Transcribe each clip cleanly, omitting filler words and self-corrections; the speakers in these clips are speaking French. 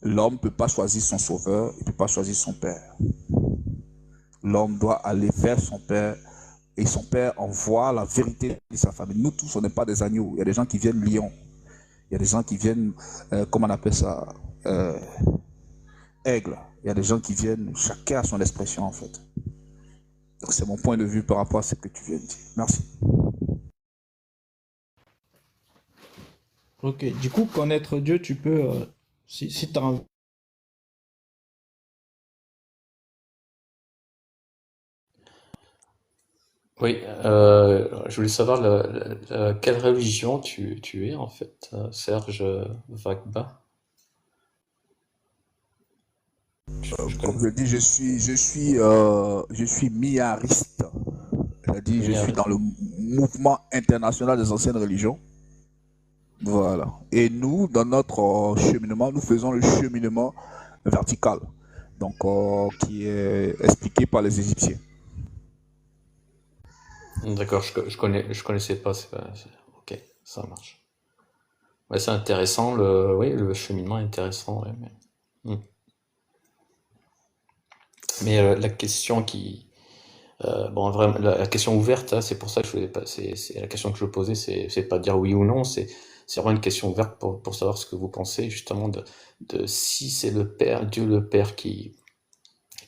L'homme ne peut pas choisir son sauveur, il ne peut pas choisir son père. L'homme doit aller vers son père et son père envoie la vérité de sa famille. Nous tous, on n'est pas des agneaux. Il y a des gens qui viennent lions. Il y a des gens qui viennent, comment on appelle ça, euh, aigle. Il y a des gens qui viennent, chacun a son expression en fait. Donc c'est mon point de vue par rapport à ce que tu viens de dire. Merci. Ok, du coup, connaître Dieu, tu peux, si tu as envie. Oui, je voulais savoir quelle religion tu es en fait, Serge Vagba. Je Comme connais. je dis, je suis miariste. C'est-à-dire, je suis Mia- dans le mouvement international des anciennes religions. Voilà. Et nous, dans notre cheminement, nous faisons le cheminement vertical, donc qui est expliqué par les Égyptiens. D'accord, je connaissais pas. Ok, ça marche. Ouais, c'est intéressant. Oui, le cheminement est intéressant. Ouais, Hmm. Mais la question bon, vraiment, la question ouverte, hein, c'est pour ça que je voulais pas, c'est la question que je posais, c'est pas dire oui ou non, c'est vraiment une question ouverte pour savoir ce que vous pensez justement de si c'est le Père, Dieu le Père qui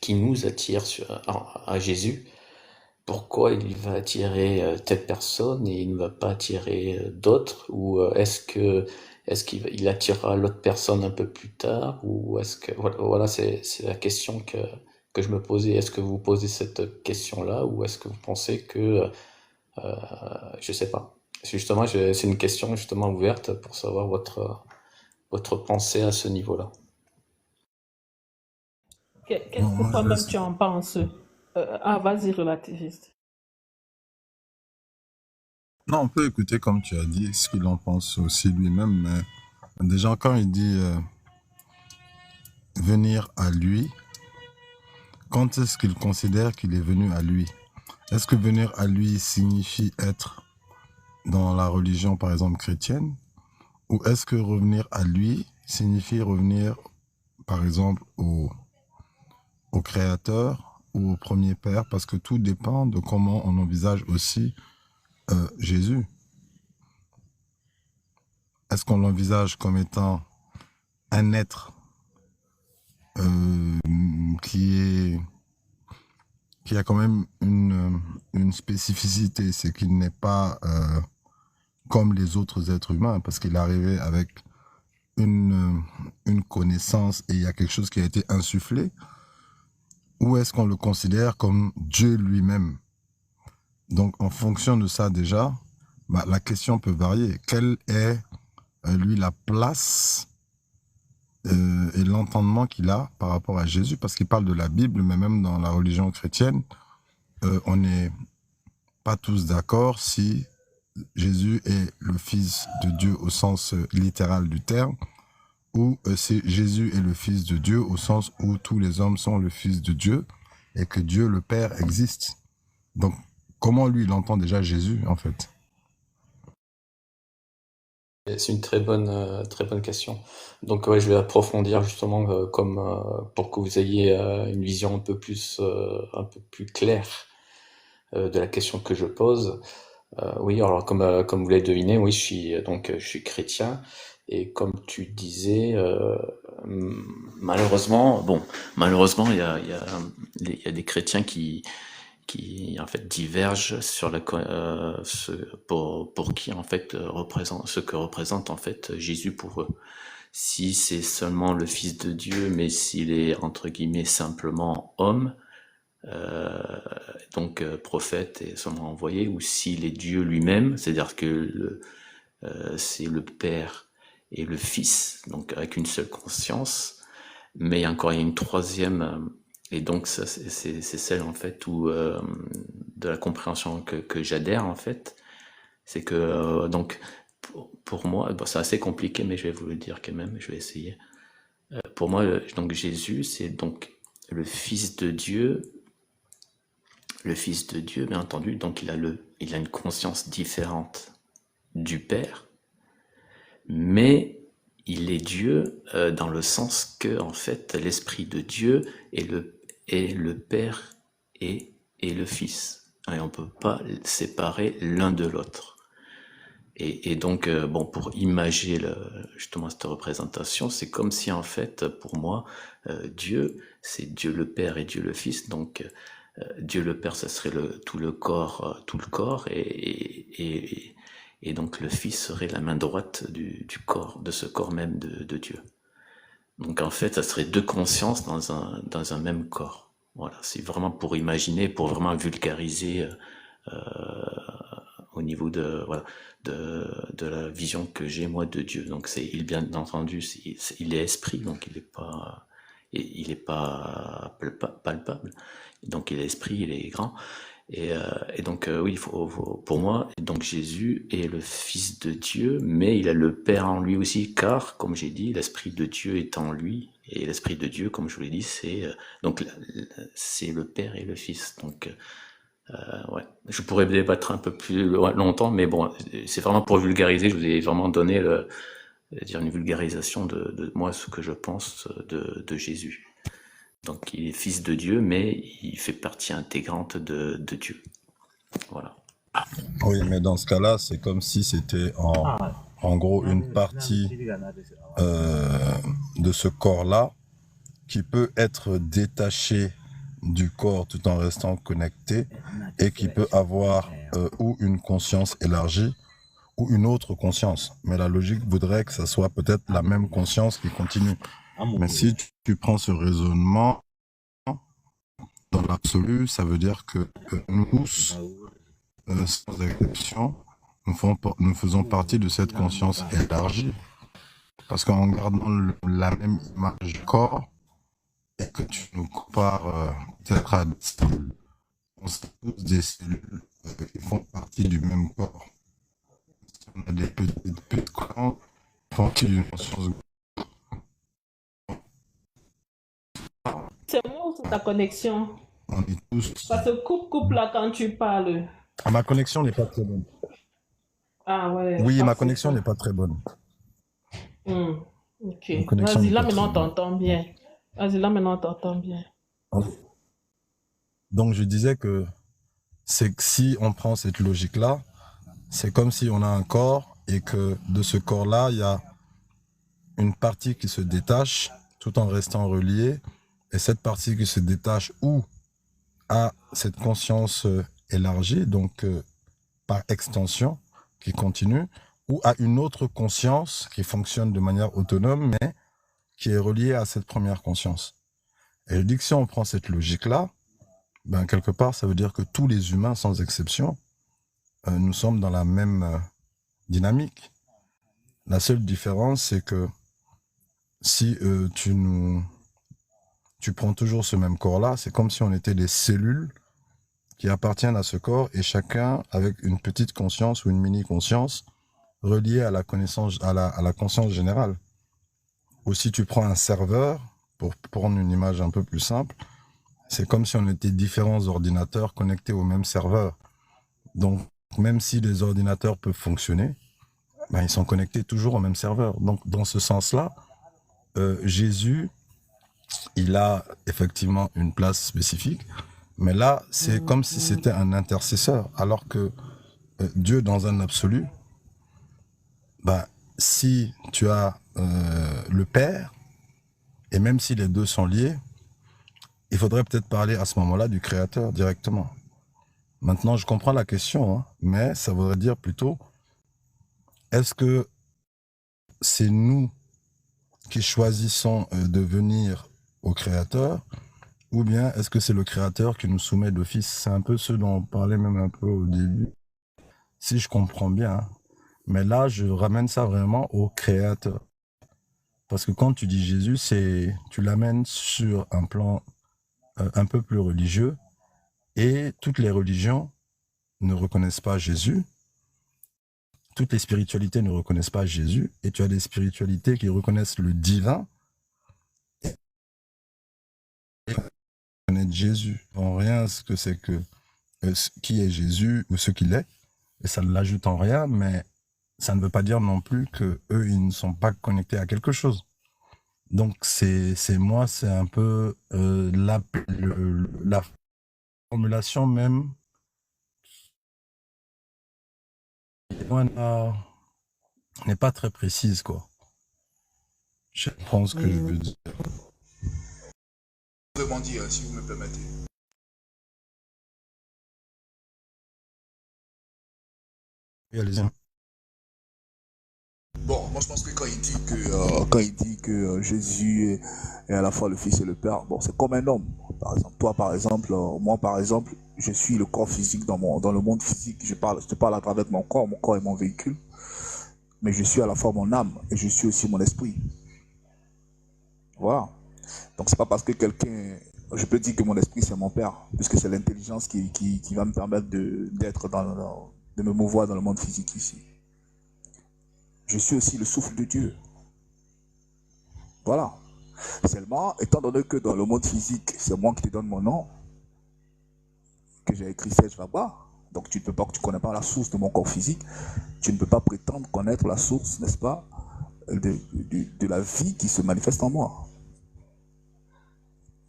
nous attire à Jésus, pourquoi il va attirer telle personne et il ne va pas attirer d'autres, ou est-ce qu'il attirera l'autre personne un peu plus tard, ou est-ce que voilà, c'est la question que je me posais. Est-ce que vous posez cette question-là, ou est-ce que vous pensez que je sais pas. C'est une question justement ouverte pour savoir votre pensée à ce niveau-là. Qu'est-ce que Moi, toi-même tu en penses? Ah, vas-y, relativiste. non, on peut écouter comme tu as dit ce qu'il en pense aussi lui-même, mais déjà quand il dit venir à lui, quand est-ce qu'il considère qu'il est venu à lui? Est-ce que venir à lui signifie être dans la religion, par exemple, chrétienne? Ou est-ce que revenir à lui signifie revenir, par exemple, au Créateur ou au premier Père? Parce que tout dépend de comment on envisage aussi Jésus. Est-ce qu'on l'envisage comme étant un être euh, qui est qui a quand même une spécificité, c'est qu'il n'est pas comme les autres êtres humains, parce qu'il est arrivé avec une connaissance et il y a quelque chose qui a été insufflé, ou est-ce qu'on le considère comme Dieu lui-même? Donc en fonction de ça déjà, bah, la question peut varier. Quelle est lui la place et l'entendement qu'il a par rapport à Jésus? Parce qu'il parle de la Bible, mais même dans la religion chrétienne, on n'est pas tous d'accord si Jésus est le Fils de Dieu au sens littéral du terme, ou si Jésus est le Fils de Dieu au sens où tous les hommes sont le Fils de Dieu et que Dieu le Père existe. Donc, comment lui, il entend déjà Jésus, en fait? C'est une très bonne question. Donc ouais, je vais approfondir justement comme pour que vous ayez une vision un peu plus claire de la question que je pose. Oui, alors comme vous l'avez deviné, oui, je suis chrétien et comme tu disais, malheureusement, il y a des chrétiens qui en fait divergent sur pour qui en fait représente ce que représente en fait Jésus pour eux. Si c'est seulement le Fils de Dieu, mais s'il est entre guillemets simplement homme, euh, donc prophète et seulement envoyé, ou s'il est Dieu lui-même, c'est-à-dire que c'est le Père et le Fils, donc avec une seule conscience. Mais encore, il y a une troisième, et donc ça, c'est celle en fait où de la compréhension que j'adhère en fait, c'est que donc pour moi, bon, c'est assez compliqué, mais je vais vous le dire quand même, je vais essayer. Pour moi, donc Jésus, c'est donc le Fils de Dieu, le Fils de Dieu, bien entendu, donc il a une conscience différente du Père, mais il est Dieu dans le sens que, en fait, l'Esprit de Dieu est le Père et le Fils. Et on ne peut pas séparer l'un de l'autre. Et donc, bon, pour imager justement cette représentation, c'est comme si, en fait, pour moi, Dieu, c'est Dieu le Père et Dieu le Fils. Donc, Dieu le Père, ça serait tout le corps, et donc le Fils serait la main droite du corps, de ce corps même de Dieu. Donc, en fait, ça serait deux consciences dans un même corps. Voilà, c'est vraiment pour imaginer, pour vraiment vulgariser au niveau de la vision que j'ai moi de Dieu. Donc bien entendu, il est esprit, donc il est pas palpable. Donc il est esprit, il est grand. Et donc oui, pour moi, donc Jésus est le Fils de Dieu, mais il a le Père en lui aussi, car comme j'ai dit, l'Esprit de Dieu est en lui, et l'Esprit de Dieu, comme je vous l'ai dit, c'est le Père et le Fils. Donc ouais, je pourrais débattre un peu plus longtemps, mais bon, c'est vraiment pour vulgariser. Je vous ai vraiment donné une vulgarisation de moi, ce que je pense de Jésus. Donc, il est fils de Dieu, mais il fait partie intégrante de Dieu. Voilà. Oui, mais dans ce cas-là, c'est comme si c'était en gros une partie de ce corps-là qui peut être détaché du corps tout en restant connecté et qui peut avoir ou une conscience élargie ou une autre conscience. Mais la logique voudrait que ça soit peut-être la même conscience qui continue. Mais si tu prends ce raisonnement, dans l'absolu, ça veut dire que nous tous, sans exception, nous faisons partie de cette conscience élargie. Parce qu'en gardant la même image du corps, et que tu nous compares peut-être à des cellules, on est tous des cellules qui font partie du même corps. Si on a des petites glandes qui font partie d'une conscience. C'est moi ou c'est ta connexion? On est tous. Ça se coupe là quand tu parles. Ah, ma connexion n'est pas très bonne. Ah ouais. Oui, ma connexion n'est pas très bonne. Ok. Ma connexion Vas-y, n'est là pas maintenant très bonne. t'entends bien. Vas-y, là maintenant t'entends bien. Donc je disais que c'est que si on prend cette logique-là, c'est comme si on a un corps et que de ce corps-là, il y a une partie qui se détache tout en restant reliée. Et cette partie qui se détache ou a cette conscience élargie, donc par extension, qui continue, ou a une autre conscience qui fonctionne de manière autonome, mais qui est reliée à cette première conscience. Et je dis que si on prend cette logique-là, ben quelque part, ça veut dire que tous les humains, sans exception, nous sommes dans la même dynamique. La seule différence, c'est que si tu prends toujours ce même corps-là, c'est comme si on était des cellules qui appartiennent à ce corps et chacun avec une petite conscience ou une mini-conscience reliée à la connaissance, à la conscience générale. Ou si tu prends un serveur, pour prendre une image un peu plus simple, c'est comme si on était différents ordinateurs connectés au même serveur. Donc, même si les ordinateurs peuvent fonctionner, ben, ils sont connectés toujours au même serveur. Donc, dans ce sens-là, Jésus, il a effectivement une place spécifique, mais là, c'est comme si c'était un intercesseur, alors que Dieu, dans un absolu, ben, si tu as le Père, et même si les deux sont liés, il faudrait peut-être parler à ce moment-là du Créateur directement. Maintenant, je comprends la question, hein, mais ça voudrait dire plutôt, est-ce que c'est nous qui choisissons de venir au Créateur, ou bien est-ce que c'est le Créateur qui nous soumet d'office? C'est un peu ce dont on parlait même un peu au début, si je comprends bien. Hein. Mais là, je ramène ça vraiment au Créateur. Parce que quand tu dis Jésus, tu l'amènes sur un plan un peu plus religieux, et toutes les religions ne reconnaissent pas Jésus, toutes les spiritualités ne reconnaissent pas Jésus, et tu as des spiritualités qui reconnaissent le divin et reconnaissent Jésus. En rien ce que c'est que qui est Jésus ou ce qu'il est, et ça ne l'ajoute en rien, mais ça ne veut pas dire non plus que eux ils ne sont pas connectés à quelque chose. Donc c'est moi, c'est un peu la formulation même n'est pas très précise, quoi. Je pense que je veux dire. Demander, si vous me permettez. Oui, allez-y. Bon, moi je pense que quand il dit que Jésus est à la fois le Fils et le Père, bon, c'est comme un homme. Par exemple, toi, par exemple, moi, par exemple, je suis le corps physique dans le monde physique. Je te parle à travers mon corps est mon véhicule, mais je suis à la fois mon âme et je suis aussi mon esprit. Voilà. Donc c'est pas parce que je peux dire que mon esprit c'est mon père, puisque c'est l'intelligence qui va me permettre d'être de me mouvoir dans le monde physique ici. Je suis aussi le souffle de Dieu. Voilà. Seulement, étant donné que dans le monde physique, c'est moi qui te donne mon nom, que j'ai écrit Serge Vaba, donc tu ne connais pas la source de mon corps physique, tu ne peux pas prétendre connaître la source, n'est-ce pas, de la vie qui se manifeste en moi.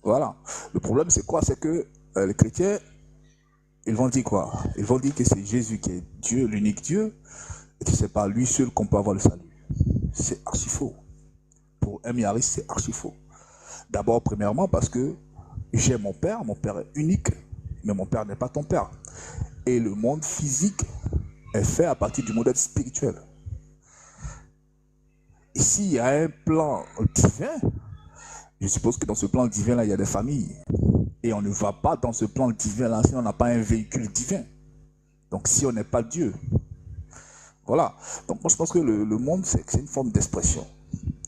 Voilà. Le problème, c'est quoi? C'est que les chrétiens, ils vont dire quoi? Ils vont dire que c'est Jésus qui est Dieu, l'unique Dieu, et que c'est par lui seul qu'on peut avoir le salut. C'est archi faux. Pour un milliariste, c'est archi faux. D'abord, premièrement, parce que j'ai mon père est unique, mais mon père n'est pas ton père. Et le monde physique est fait à partir du modèle spirituel. Ici, il y a un plan divin. Je suppose que dans ce plan divin-là, il y a des familles. Et on ne va pas dans ce plan divin-là si on n'a pas un véhicule divin. Donc si on n'est pas Dieu. Voilà. Donc moi je pense que le monde, c'est une forme d'expression.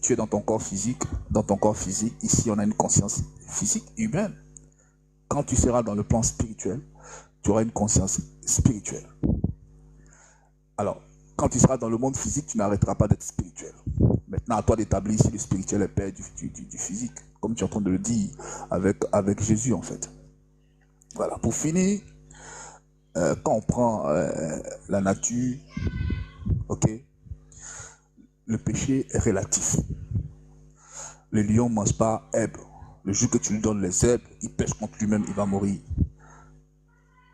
Tu es dans ton corps physique. Dans ton corps physique, ici on a une conscience physique, humaine. Quand tu seras dans le plan spirituel, tu auras une conscience spirituelle. Alors, quand tu seras dans le monde physique, tu n'arrêteras pas d'être spirituel. Maintenant, à toi d'établir si le spirituel est père du physique, comme tu es en train de le dire avec Jésus, en fait. Voilà. Pour finir, quand on prend la nature, ok, le péché est relatif. Le lion ne mange pas herbe. Le jour que tu lui donnes les herbes, il pêche contre lui-même, il va mourir.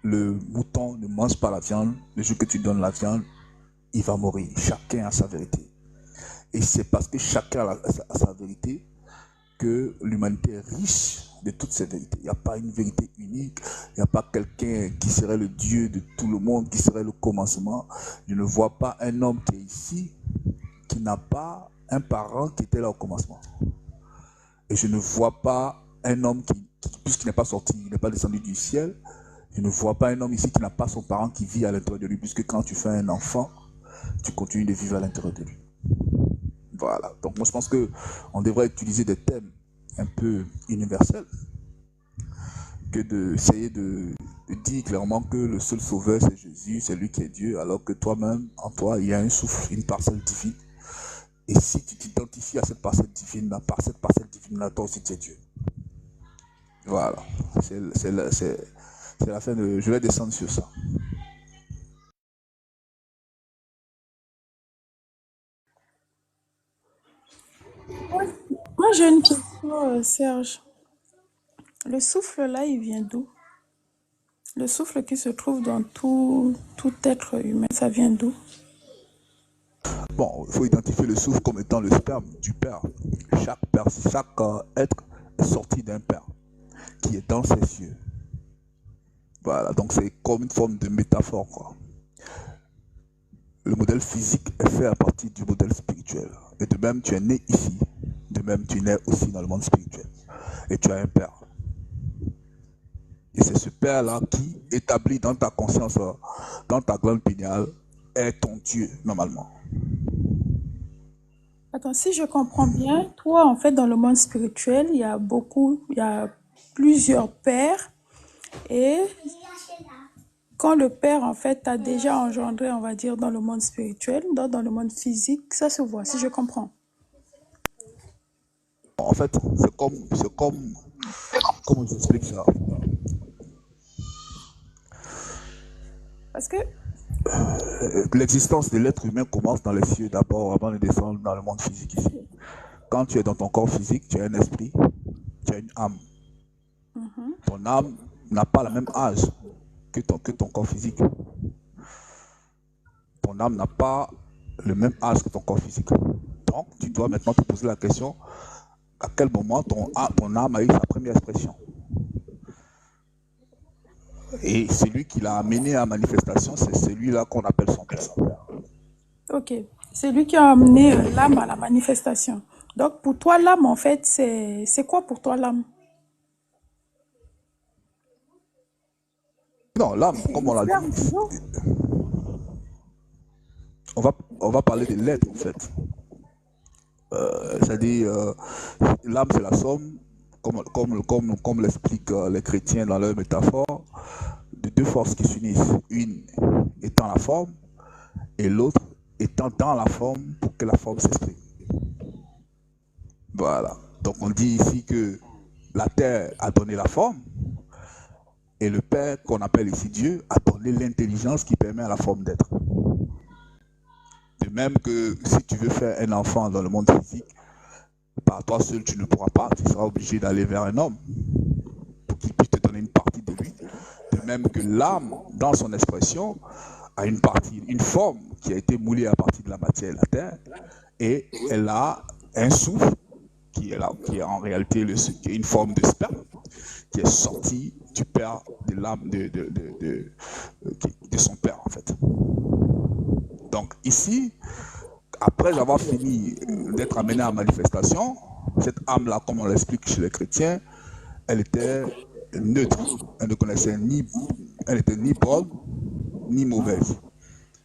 Le mouton ne mange pas la viande. Le jour que tu donnes la viande, il va mourir. Chacun a sa vérité. Et c'est parce que chacun a sa vérité que l'humanité est riche de toutes ces vérités. Il n'y a pas une vérité unique. Il n'y a pas quelqu'un qui serait le Dieu de tout le monde, qui serait le commencement. Je ne vois pas un homme qui est ici, qui n'a pas un parent qui était là au commencement. Et je ne vois pas un homme puisqu'il n'est pas sorti, il n'est pas descendu du ciel, je ne vois pas un homme ici qui n'a pas son parent qui vit à l'intérieur de lui, puisque quand tu fais un enfant, tu continues de vivre à l'intérieur de lui. Voilà. Donc moi je pense qu'on devrait utiliser des thèmes un peu universels que d'essayer de dire clairement que le seul sauveur c'est Jésus, c'est lui qui est Dieu, alors que toi-même, en toi, il y a un souffle, une parcelle divine. Et si tu t'identifies à cette parcelle divine-là, par cette parcelle divine-là, toi aussi tu es Dieu. Voilà. C'est la fin de... Je vais descendre sur ça. Moi, j'ai une question, Serge. Le souffle là, il vient d'où? Le souffle qui se trouve dans tout être humain, ça vient d'où? Bon, il faut identifier le souffle comme étant le sperme du Père. Chaque être est sorti d'un Père qui est dans ses cieux. Voilà, donc c'est comme une forme de métaphore, quoi. Le modèle physique est fait à partir du modèle spirituel. Et de même, tu es né ici. De même, tu es né aussi dans le monde spirituel. Et tu as un Père. Et c'est ce Père-là qui, établi dans ta conscience, dans ta glande pinéale, est ton Dieu, normalement. Attends, si je comprends bien, toi, en fait, dans le monde spirituel, il y a plusieurs pères. Et quand le père, en fait, t'a déjà engendré, on va dire, dans le monde spirituel, dans le monde physique, ça se voit, si je comprends. En fait, comment j'explique ça? Parce que L'existence de l'être humain commence dans les cieux d'abord avant de descendre dans le monde physique ici. Quand tu es dans ton corps physique, tu as un esprit, tu as une âme. Ton âme n'a pas le même âge que ton corps physique. Ton âme n'a pas le même âge que ton corps physique. Donc, tu dois maintenant te poser la question, à quel moment ton âme a eu sa première expression. Et celui qui l'a amené à manifestation, c'est celui-là qu'on appelle son père. Ok. C'est lui qui a amené l'âme à la manifestation. Donc, pour toi, l'âme, en fait, c'est quoi pour toi l'âme? Non, l'âme, comme on l'a L'âme, dit, toujours. on va parler de l'être en fait. C'est-à-dire, l'âme c'est la somme, comme l'expliquent les chrétiens dans leur métaphore, de deux forces qui s'unissent. Une étant la forme et l'autre étant dans la forme pour que la forme s'exprime. Voilà. Donc on dit ici que la terre a donné la forme et le Père, qu'on appelle ici Dieu, a donné l'intelligence qui permet à la forme d'être. De même que si tu veux faire un enfant dans le monde physique, par toi seul tu ne pourras pas, tu seras obligé d'aller vers un homme pour qu'il puisse te donner une partie de lui. De même que l'âme, dans son expression, a une partie, une forme qui a été moulée à partir de la matière et la terre, et elle a un souffle qui est là, qui est en réalité qui est une forme de sperme qui est sorti du père de l'âme de son père en fait. Donc ici, après avoir fini d'être amené à manifestation, cette âme-là, comme on l'explique chez les chrétiens, elle était neutre. Elle ne connaissait elle était ni bonne ni mauvaise.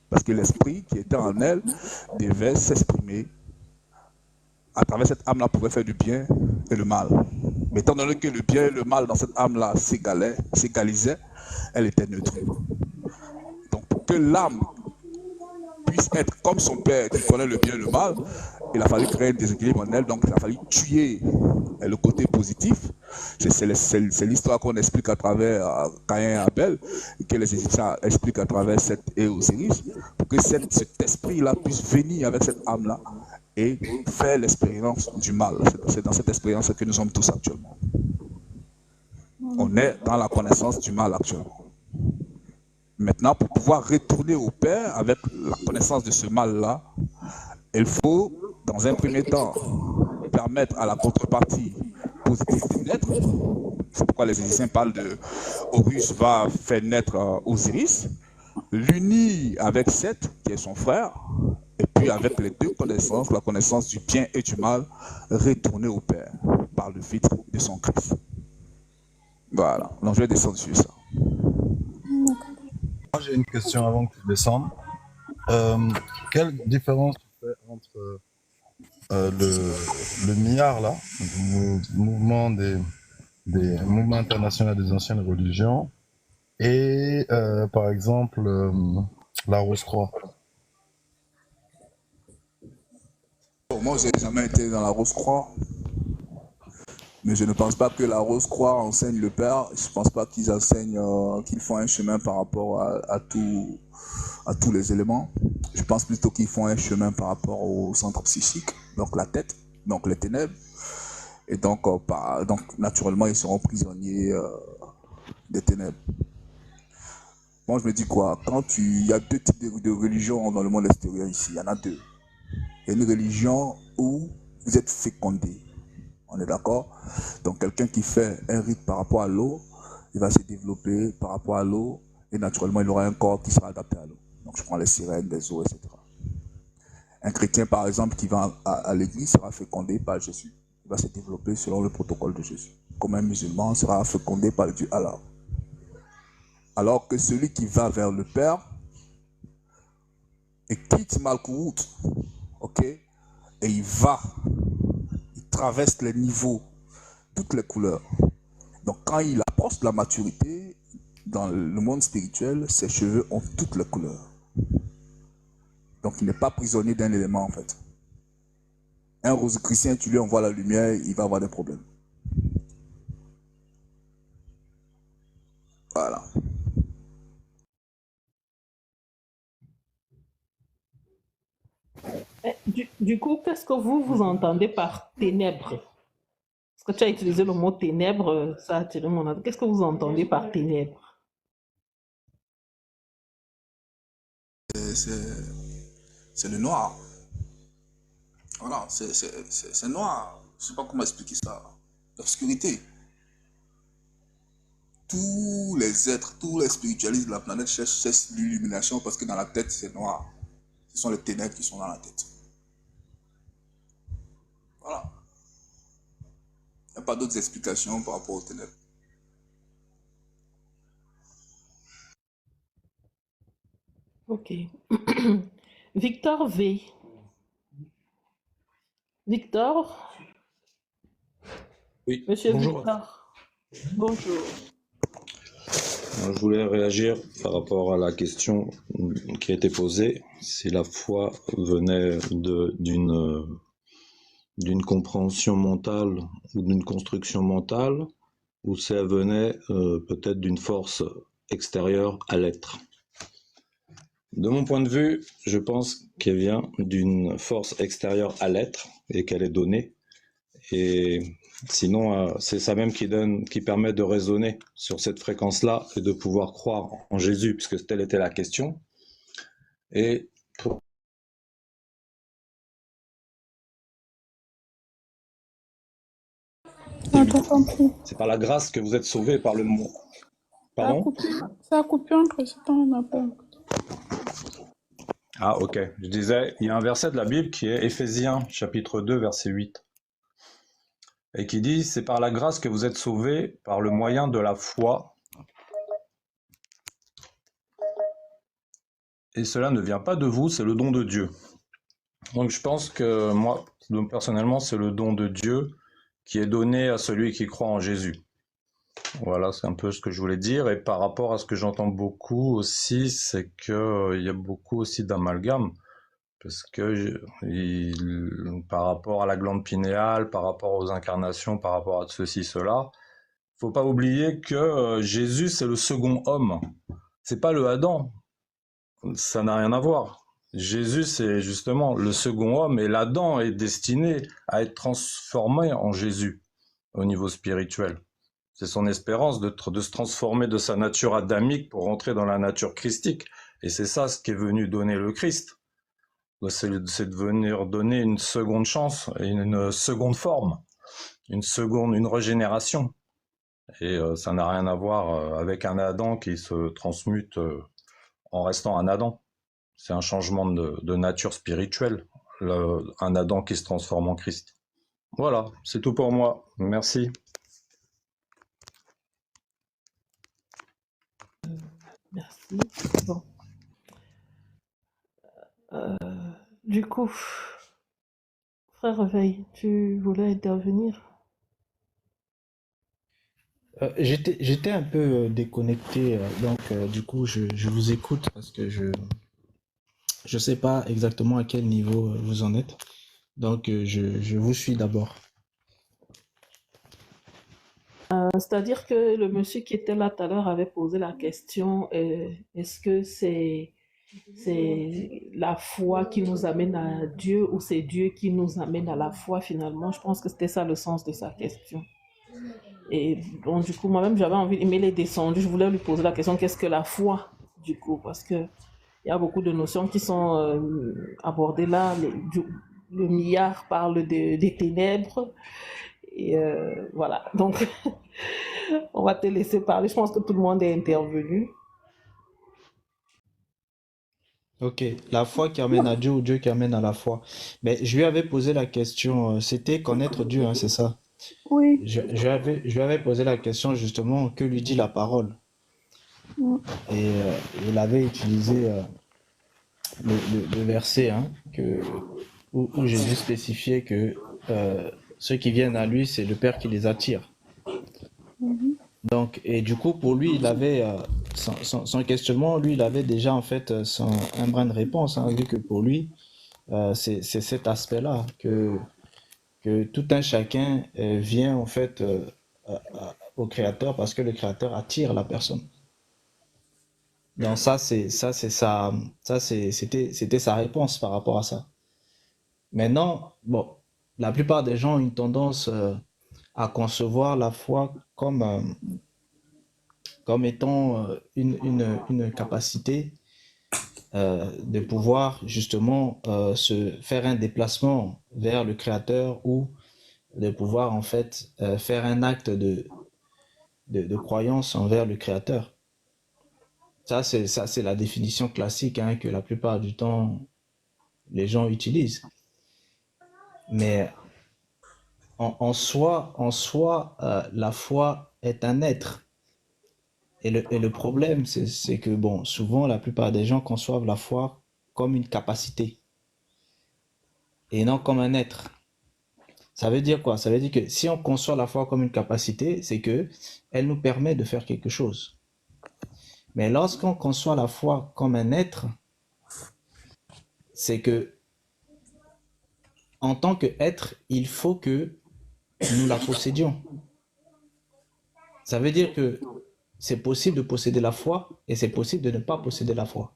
Parce que l'esprit qui était en elle devait s'exprimer. À travers cette âme-là, pouvait faire du bien et le mal. Mais étant donné que le bien et le mal dans cette âme-là s'égalisaient, elle était neutre. Donc pour que l'âme puisse être comme son père qui connaît le bien et le mal, il a fallu créer un déséquilibre en elle, donc il a fallu tuer le côté positif. C'est l'histoire qu'on explique à travers Caïn et Abel, et que les Égyptiens expliquent à travers Seth et Osiris, pour que cet esprit-là puisse venir avec cette âme-là et faire l'expérience du mal. C'est dans cette expérience que nous sommes tous actuellement. On est dans la connaissance du mal actuellement. Maintenant, pour pouvoir retourner au Père avec la connaissance de ce mal-là, il faut, dans un premier temps, permettre à la contrepartie positive de naître. C'est pourquoi les Égyptiens parlent de Horus va faire naître Osiris, l'unir avec Seth, qui est son frère, et puis avec les deux connaissances, la connaissance du bien et du mal, retourner au Père par le filtre de son Christ. Voilà, donc je vais descendre sur ça. Moi, j'ai une question avant que tu descendes. Quelle différence tu fais entre le MIAR, là, le mouvement des mouvements internationaux des anciennes religions, et par exemple la Rose-Croix? Moi, j'ai jamais été dans la Rose-Croix, mais je ne pense pas que la Rose-Croix enseigne le Père. Je ne pense pas qu'ils enseignent, qu'ils font un chemin par rapport à tous les éléments. Je pense plutôt qu'ils font un chemin par rapport au centre psychique, donc la tête, donc les ténèbres. Et donc, donc naturellement, ils seront prisonniers des ténèbres. Moi, je me dis quoi? Il y a deux types de religions dans le monde extérieur ici. Il y en a deux. Il y a une religion où vous êtes fécondé. On est d'accord? Donc, quelqu'un qui fait un rite par rapport à l'eau, il va se développer par rapport à l'eau et naturellement, il aura un corps qui sera adapté à l'eau. Donc, je prends les sirènes, les eaux, etc. Un chrétien, par exemple, qui va à l'église sera fécondé par Jésus. Il va se développer selon le protocole de Jésus. Comme un musulman sera fécondé par le Dieu Allah. Alors que celui qui va vers le Père et quitte Malkout, ok, et il traverse les niveaux, toutes les couleurs. Donc quand il approche la maturité, dans le monde spirituel, ses cheveux ont toutes les couleurs. Donc il n'est pas prisonnier d'un élément en fait. Un rosicrucien, tu lui envoies la lumière, il va avoir des problèmes. Voilà. Du coup, qu'est-ce que vous entendez par ténèbres? Parce que tu as utilisé le mot ténèbres, ça a attiré mon attention. Qu'est-ce que vous entendez par ténèbres? C'est le noir. Voilà, c'est noir. Je ne sais pas comment expliquer ça. L'obscurité. Tous les êtres, tous les spiritualistes de la planète cherchent l'illumination parce que dans la tête, c'est noir. Ce sont les ténèbres qui sont dans la tête. Voilà. Il n'y a pas d'autres explications par rapport aux ténèbres. Ok. Victor V. Victor? Oui, Monsieur bonjour. Victor. Bonjour. Je voulais réagir par rapport à la question qui a été posée, si la foi venait d'une compréhension mentale ou d'une construction mentale, ou si elle venait peut-être d'une force extérieure à l'être. De mon point de vue, je pense qu'elle vient d'une force extérieure à l'être et qu'elle est donnée. Et sinon, c'est ça même qui permet de raisonner sur cette fréquence-là et de pouvoir croire en Jésus, puisque telle était la question. Et On t'entend plus. c'est par la grâce que vous êtes sauvés par le monde. Ça a Pardon? coupé, ça a coupé entre ce temps, on a pas. Ah, ok. Je disais, il y a un verset de la Bible qui est Éphésiens, chapitre 2, verset 8, et qui dit, c'est par la grâce que vous êtes sauvés par le moyen de la foi. Et cela ne vient pas de vous, c'est le don de Dieu. Donc je pense que moi, personnellement, c'est le don de Dieu qui est donné à celui qui croit en Jésus. Voilà, c'est un peu ce que je voulais dire. Et par rapport à ce que j'entends beaucoup aussi, c'est que il y a beaucoup aussi d'amalgame, parce que par rapport à la glande pinéale, par rapport aux incarnations, par rapport à ceci, cela, faut pas oublier que Jésus, c'est le second homme. C'est pas le Adam. Ça n'a rien à voir. Jésus, c'est justement le second homme, et l'Adam est destiné à être transformé en Jésus au niveau spirituel. C'est son espérance de se transformer de sa nature adamique pour rentrer dans la nature christique. Et c'est ça ce qui est venu donner le Christ. C'est de venir donner une seconde chance, une seconde forme, une régénération. Et ça n'a rien à voir avec un Adam qui se transmute en restant un Adam. C'est un changement de nature spirituelle, un Adam qui se transforme en Christ. Voilà, c'est tout pour moi. Merci. Merci. Bon. Du coup, frère Réveil, tu voulais intervenir? J'étais un peu déconnecté, donc du coup je vous écoute parce que je sais pas exactement à quel niveau vous en êtes. Donc je vous suis d'abord. C'est-à-dire que le monsieur qui était là tout à l'heure avait posé la question, est-ce que c'est la foi qui nous amène à Dieu ou c'est Dieu qui nous amène à la foi finalement? Je pense que c'était ça le sens de sa question. Et donc du coup, moi-même, j'avais envie, il m'est descendu, je voulais lui poser la question, qu'est-ce que la foi du coup? Parce que il y a beaucoup de notions qui sont abordées là. Le milliard parle des ténèbres. Et voilà, donc on va te laisser parler. Je pense que tout le monde est intervenu. Ok, la foi qui amène à Dieu ou Dieu qui amène à la foi. Mais je lui avais posé la question, c'était connaître Dieu, hein, c'est ça? Oui. Je lui avais posé la question justement, que lui dit la parole? Mm. Et il avait utilisé le verset hein, où Jésus spécifiait que ceux qui viennent à lui, c'est le Père qui les attire. Mhm. Donc, et du coup, pour lui, il avait son questionnement, lui, il avait déjà en fait un brin de réponse, hein, vu que pour lui, c'est cet aspect-là que tout un chacun vient en fait au Créateur parce que le Créateur attire la personne. Donc ça c'était sa réponse par rapport à ça. Maintenant, bon, la plupart des gens ont une tendance à concevoir la foi comme étant une capacité de pouvoir justement se faire un déplacement vers le Créateur ou de pouvoir en fait faire un acte de croyance envers le Créateur. Ça, c'est la définition classique hein, que la plupart du temps les gens utilisent. Mais en soi la foi est un être. Et le problème, c'est que, bon, souvent, la plupart des gens conçoivent la foi comme une capacité et non comme un être. Ça veut dire quoi? Ça veut dire que si on conçoit la foi comme une capacité, c'est que elle nous permet de faire quelque chose. Mais lorsqu'on conçoit la foi comme un être, c'est que en tant qu'être, il faut que nous la possédions. Ça veut dire que c'est possible de posséder la foi et c'est possible de ne pas posséder la foi.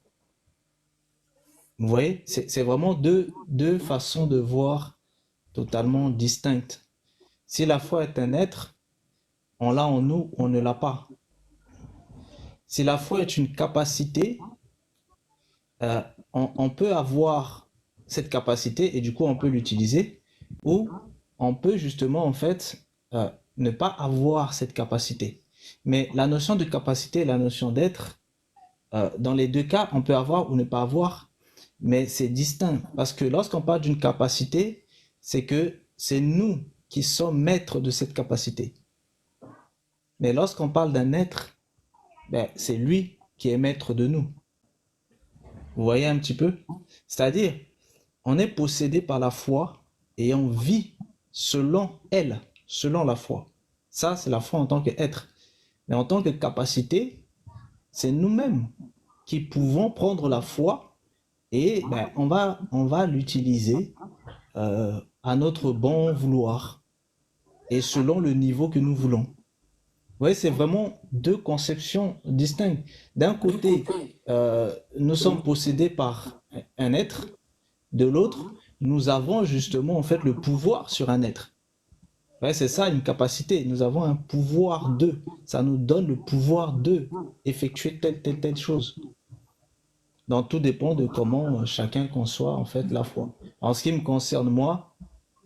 Vous voyez, c'est vraiment deux façons de voir totalement distinctes. Si la foi est un être, on l'a en nous, on ne l'a pas. Si la foi est une capacité, on peut avoir cette capacité et du coup on peut l'utiliser, ou on peut justement en fait ne pas avoir cette capacité. Mais la notion de capacité et la notion d'être, dans les deux cas, on peut avoir ou ne pas avoir, mais c'est distinct. Parce que lorsqu'on parle d'une capacité, c'est que c'est nous qui sommes maîtres de cette capacité. Mais lorsqu'on parle d'un être, ben, c'est lui qui est maître de nous. Vous voyez un petit peu? C'est-à-dire, on est possédé par la foi et on vit selon elle, selon la foi. Ça, c'est la foi en tant qu'être. Mais en tant que capacité, c'est nous-mêmes qui pouvons prendre la foi et ben, on va l'utiliser à notre bon vouloir et selon le niveau que nous voulons. Vous voyez, c'est vraiment deux conceptions distinctes. D'un côté, nous sommes possédés par un être. De l'autre, nous avons justement en fait le pouvoir sur un être. Ouais, c'est ça une capacité. Nous avons un pouvoir de. Ça nous donne le pouvoir de effectuer telle chose. Donc tout dépend de comment chacun conçoit en fait la foi. En ce qui me concerne moi,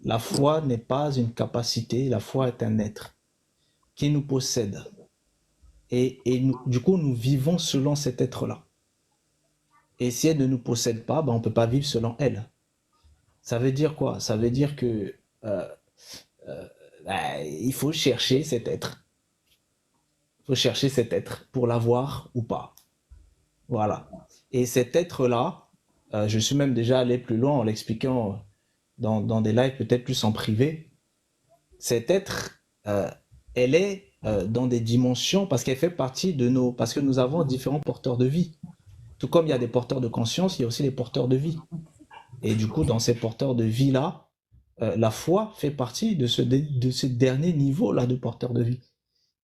la foi n'est pas une capacité, la foi est un être qui nous possède. Et du coup, nous vivons selon cet être-là. Et si elle ne nous possède pas, ben, on ne peut pas vivre selon elle. Ça veut dire quoi? Ça veut dire que il faut chercher cet être. Il faut chercher cet être pour l'avoir ou pas. Voilà. Et cet être-là, je suis même déjà allé plus loin en l'expliquant dans des lives peut-être plus en privé. Cet être, elle est dans des dimensions parce qu'elle fait partie de nos... Parce que nous avons différents porteurs de vie. Tout comme il y a des porteurs de conscience, il y a aussi des porteurs de vie. Et du coup, dans ces porteurs de vie-là, la foi fait partie de ce dernier niveau-là de porteur de vie,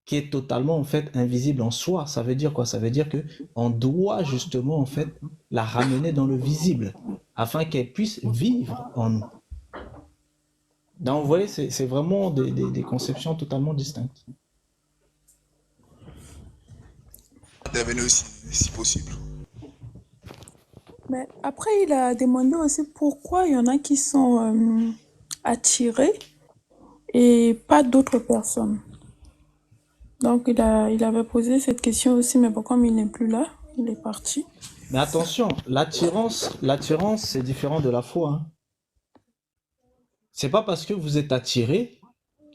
qui est totalement en fait invisible en soi. Ça veut dire quoi? Ça veut dire que on doit justement en fait la ramener dans le visible, afin qu'elle puisse vivre en nous. Donc vous voyez, c'est vraiment des conceptions totalement distinctes. Intervenez aussi, si possible. Mais après, il a demandé aussi pourquoi il y en a qui sont attirés et pas d'autres personnes. Donc, il avait posé cette question aussi, mais bon, comme il n'est plus là, il est parti. Mais attention, l'attirance, c'est différent de la foi. Hein. C'est pas parce que vous êtes attiré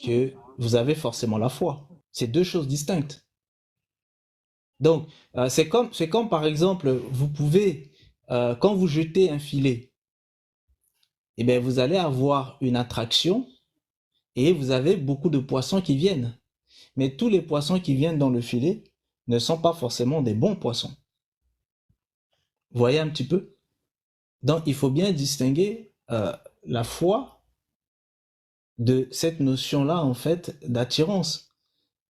que vous avez forcément la foi. C'est deux choses distinctes. Donc, c'est comme par exemple, vous pouvez, quand vous jetez un filet, eh bien, vous allez avoir une attraction et vous avez beaucoup de poissons qui viennent. Mais tous les poissons qui viennent dans le filet ne sont pas forcément des bons poissons. Vous voyez un petit peu? Donc, il faut bien distinguer la foi de cette notion-là, en fait, d'attirance.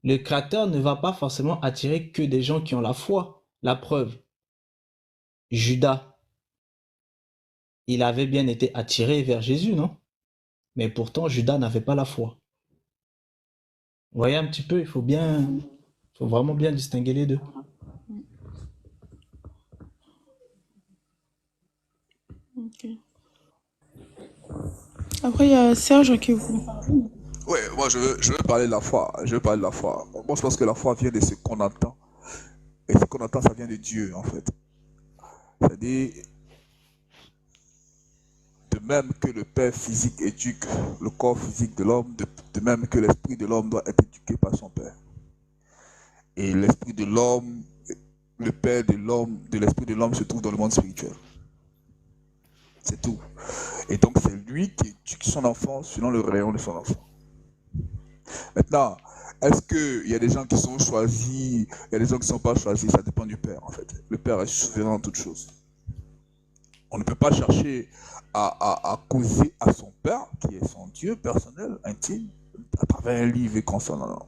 Le Créateur ne va pas forcément attirer que des gens qui ont la foi. La preuve, Judas, il avait bien été attiré vers Jésus, non? Mais pourtant, Judas n'avait pas la foi. Vous voyez un petit peu, il faut vraiment bien distinguer les deux. Ok. Après, il y a Serge qui voulait parler. Oui, moi je veux parler de la foi. Je veux parler de la foi. Moi je pense que la foi vient de ce qu'on entend. Et ce qu'on entend, ça vient de Dieu en fait. C'est-à-dire, de même que le père physique éduque le corps physique de l'homme, de même que l'esprit de l'homme doit être éduqué par son père. Et l'esprit de l'homme, le père de l'homme, de l'esprit de l'homme se trouve dans le monde spirituel. C'est tout. Et donc c'est lui qui éduque son enfant selon le rayon de son enfant. Maintenant, est-ce qu'il y a des gens qui sont choisis, il y a des gens qui ne sont pas choisis, ça dépend du père en fait. Le père est souverain en toutes choses. On ne peut pas chercher à causer à son père, qui est son Dieu personnel, intime, à travers un livre et comme ça. Non, non.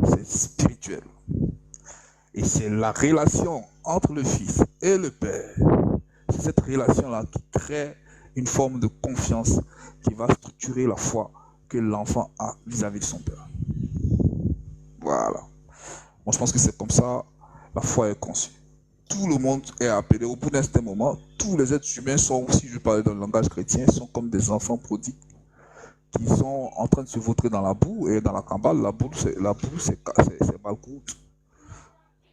C'est spirituel. Et c'est la relation entre le fils et le père. C'est cette relation-là qui crée une forme de confiance qui va structurer la foi que l'enfant a vis-à-vis de son père. Voilà. Moi, je pense que c'est comme ça la foi est conçue. Tout le monde est appelé, au bout d'un certain moment, tous les êtres humains sont, si je parlais dans le langage chrétien, sont comme des enfants prodigues qui sont en train de se vautrer dans la boue, et dans la cambale, la boue c'est mal courte.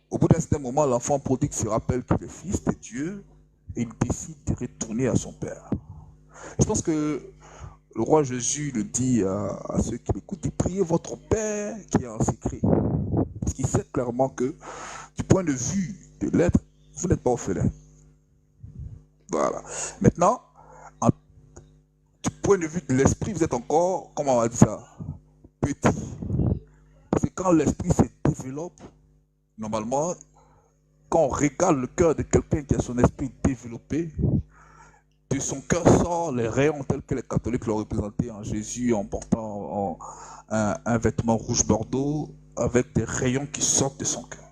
Au bout d'un certain moment, l'enfant prodigue se rappelle qu'il est fils de Dieu et il décide de retourner à son père. Je pense que le roi Jésus le dit à ceux qui l'écoutent, priez votre père qui est en secret. Parce qu'il sait clairement que du point de vue de l'être, vous n'êtes pas orphelin. Voilà. Maintenant, du point de vue de l'esprit, vous êtes encore, comment on va dire ça, petit. Parce que quand l'esprit se développe, normalement, quand on regarde le cœur de quelqu'un qui a son esprit développé, de son cœur sort les rayons tels que les catholiques l'ont représenté en Jésus en portant un vêtement rouge bordeaux avec des rayons qui sortent de son cœur.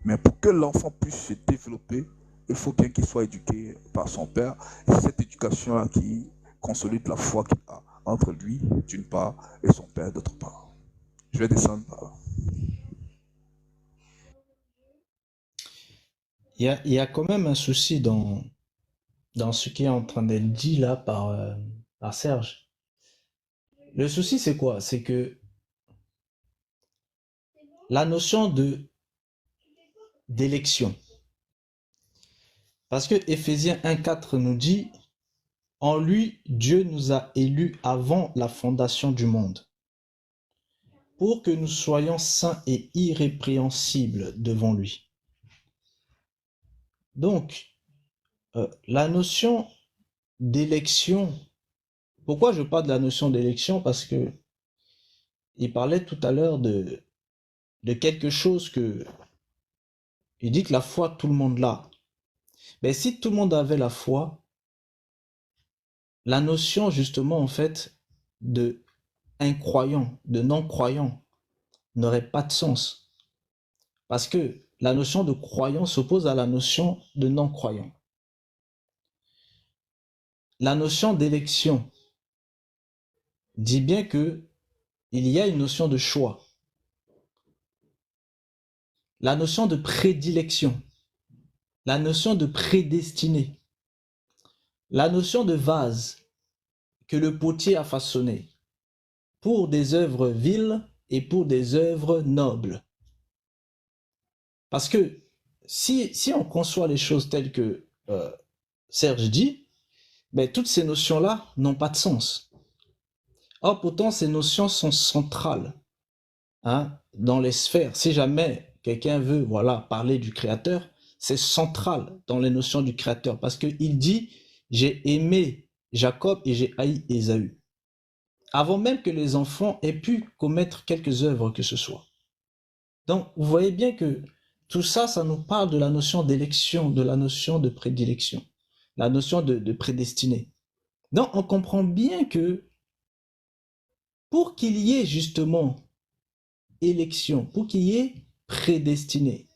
Mais pour que l'enfant puisse se développer, il faut bien qu'il soit éduqué par son père. Et c'est cette éducation-là qui consolide la foi qu'il a entre lui, d'une part, et son père, d'autre part. Je vais descendre par là. Il y a quand même un souci dans ce qui est en train d'être dit là par Serge. Le souci, c'est quoi? C'est que la notion d'élection. Parce que Éphésiens 1,4 nous dit, en lui, Dieu nous a élus avant la fondation du monde, pour que nous soyons saints et irrépréhensibles devant lui. Donc, la notion d'élection, pourquoi je parle de la notion d'élection? Parce que il parlait tout à l'heure de quelque chose que, il dit que la foi, tout le monde l'a. Mais si tout le monde avait la foi, la notion justement en fait de incroyant, de non-croyant n'aurait pas de sens. Parce que la notion de croyant s'oppose à la notion de non-croyant. La notion d'élection dit bien que il y a une notion de choix. La notion de prédilection, la notion de prédestiné, la notion de vase que le potier a façonné pour des œuvres viles et pour des œuvres nobles. Parce que si on conçoit les choses telles que Serge dit, ben, toutes ces notions-là n'ont pas de sens. Or, pourtant, ces notions sont centrales dans les sphères. Si jamais quelqu'un veut parler du Créateur, c'est central dans les notions du Créateur. Parce qu'il dit, j'ai aimé Jacob et j'ai haï Ésaü. Avant même que les enfants aient pu commettre quelques œuvres que ce soit. Donc, vous voyez bien que tout ça, ça nous parle de la notion d'élection, de la notion de prédilection, la notion de prédestiné. Donc, on comprend bien que pour qu'il y ait justement élection, pour qu'il y ait prédestiné,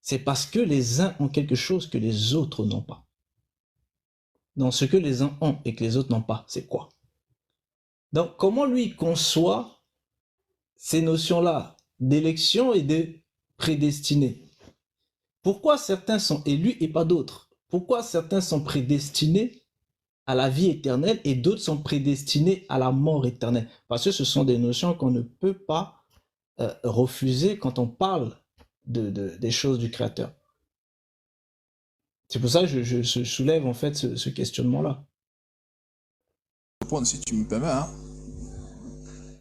c'est parce que les uns ont quelque chose que les autres n'ont pas. dans ce que les uns ont et que les autres n'ont pas. C'est quoi? Donc, comment lui conçoit ces notions-là d'élection et de prédestiné? Pourquoi certains sont élus et pas d'autres? Pourquoi certains sont prédestinés à la vie éternelle et d'autres sont prédestinés à la mort éternelle? Parce que ce sont des notions qu'on ne peut pas refuser quand on parle des choses du Créateur. C'est pour ça que je soulève en fait ce questionnement-là. Si tu me permets, hein.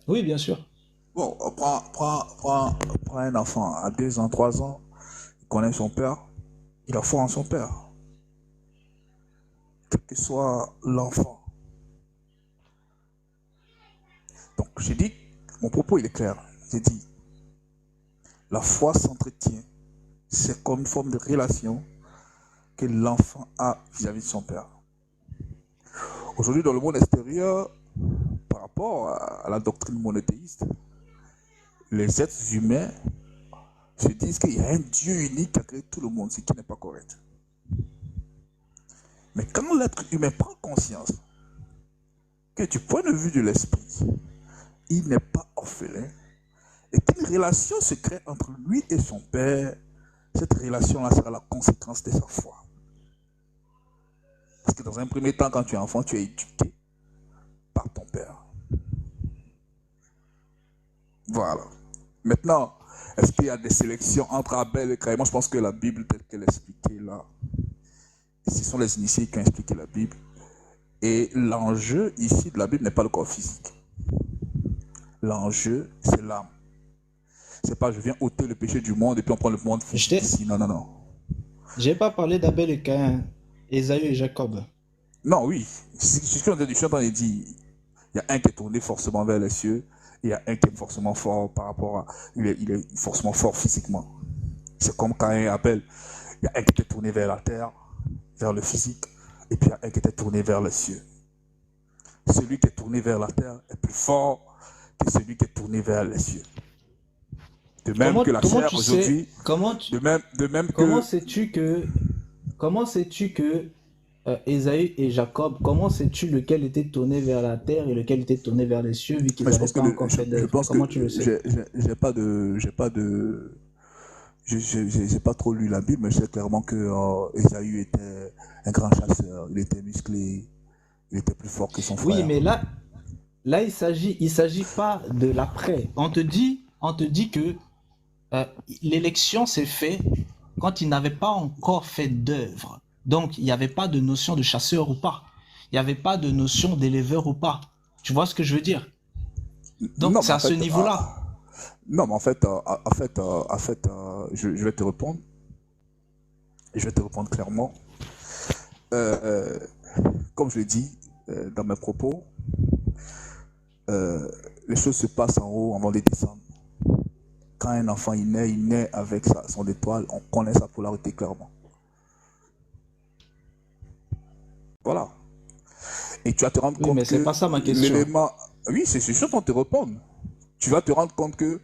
Oui, bien sûr. Bon, prends un enfant à 2 ans, 3 ans, il connaît son père, il a foi en son père. Quel que soit l'enfant. Donc, j'ai dit, mon propos il est clair. J'ai dit, la foi s'entretient. C'est comme une forme de relation que l'enfant a vis-à-vis de son père. Aujourd'hui, dans le monde extérieur, par rapport à la doctrine monothéiste, les êtres humains se disent qu'il y a un Dieu unique qui a créé tout le monde, ce qui n'est pas correct. Mais quand l'être humain prend conscience que du point de vue de l'esprit, il n'est pas orphelin, et qu'une relation se crée entre lui et son père, cette relation-là sera la conséquence de sa foi. Parce que dans un premier temps, quand tu es enfant, tu es éduqué par ton père. Voilà. Maintenant, est-ce qu'il y a des sélections entre Abel et Caïn? Moi, je pense que la Bible, telle qu'elle est expliquée là, ce sont les initiés qui ont expliqué la Bible. Et l'enjeu ici de la Bible n'est pas le corps physique. L'enjeu, c'est l'âme. C'est pas je viens ôter le péché du monde et puis on prend le monde physique ici. Non, non, non. J'ai pas parlé d'Abel et Caïn, Ésaü et Jacob. Non, oui. C'est ce que je suis en train de dire. Il y a un qui est tourné forcément vers les cieux, et il y a un qui est forcément fort par rapport à... Il est forcément fort physiquement. C'est comme Caïn et Abel. Il y a un qui était tourné vers la terre, vers le physique, et puis il y a un qui était tourné vers les cieux. Celui qui est tourné vers la terre est plus fort que celui qui est tourné vers les cieux. De même que la chair aujourd'hui... Comment sais-tu que Ésaü et Jacob, comment sais-tu lequel était tourné vers la terre et lequel était tourné vers les cieux, vu qu'ils n'avaient pas encore fait d'œuvre? Comment tu le sais? J'ai pas trop lu la Bible, mais je sais clairement que Ésaü était un grand chasseur, il était musclé, il était plus fort que son frère. Oui, mais là il s'agit pas de l'après. On te dit que l'élection s'est faite quand il n'avait pas encore fait d'œuvre. Donc, il n'y avait pas de notion de chasseur ou pas. Il n'y avait pas de notion d'éleveur ou pas. Tu vois ce que je veux dire? Donc, c'est à ce niveau-là. Non, mais en fait, je vais te répondre. Je vais te répondre clairement. Comme je l'ai dit dans mes propos, les choses se passent en haut avant de descendre. Quand un enfant il naît avec son étoile, on connaît sa polarité clairement. Voilà. Et tu vas te rendre compte mais c'est pas ça ma question. L'élément... Oui, c'est sûr qu'on te répond. Tu vas te rendre compte que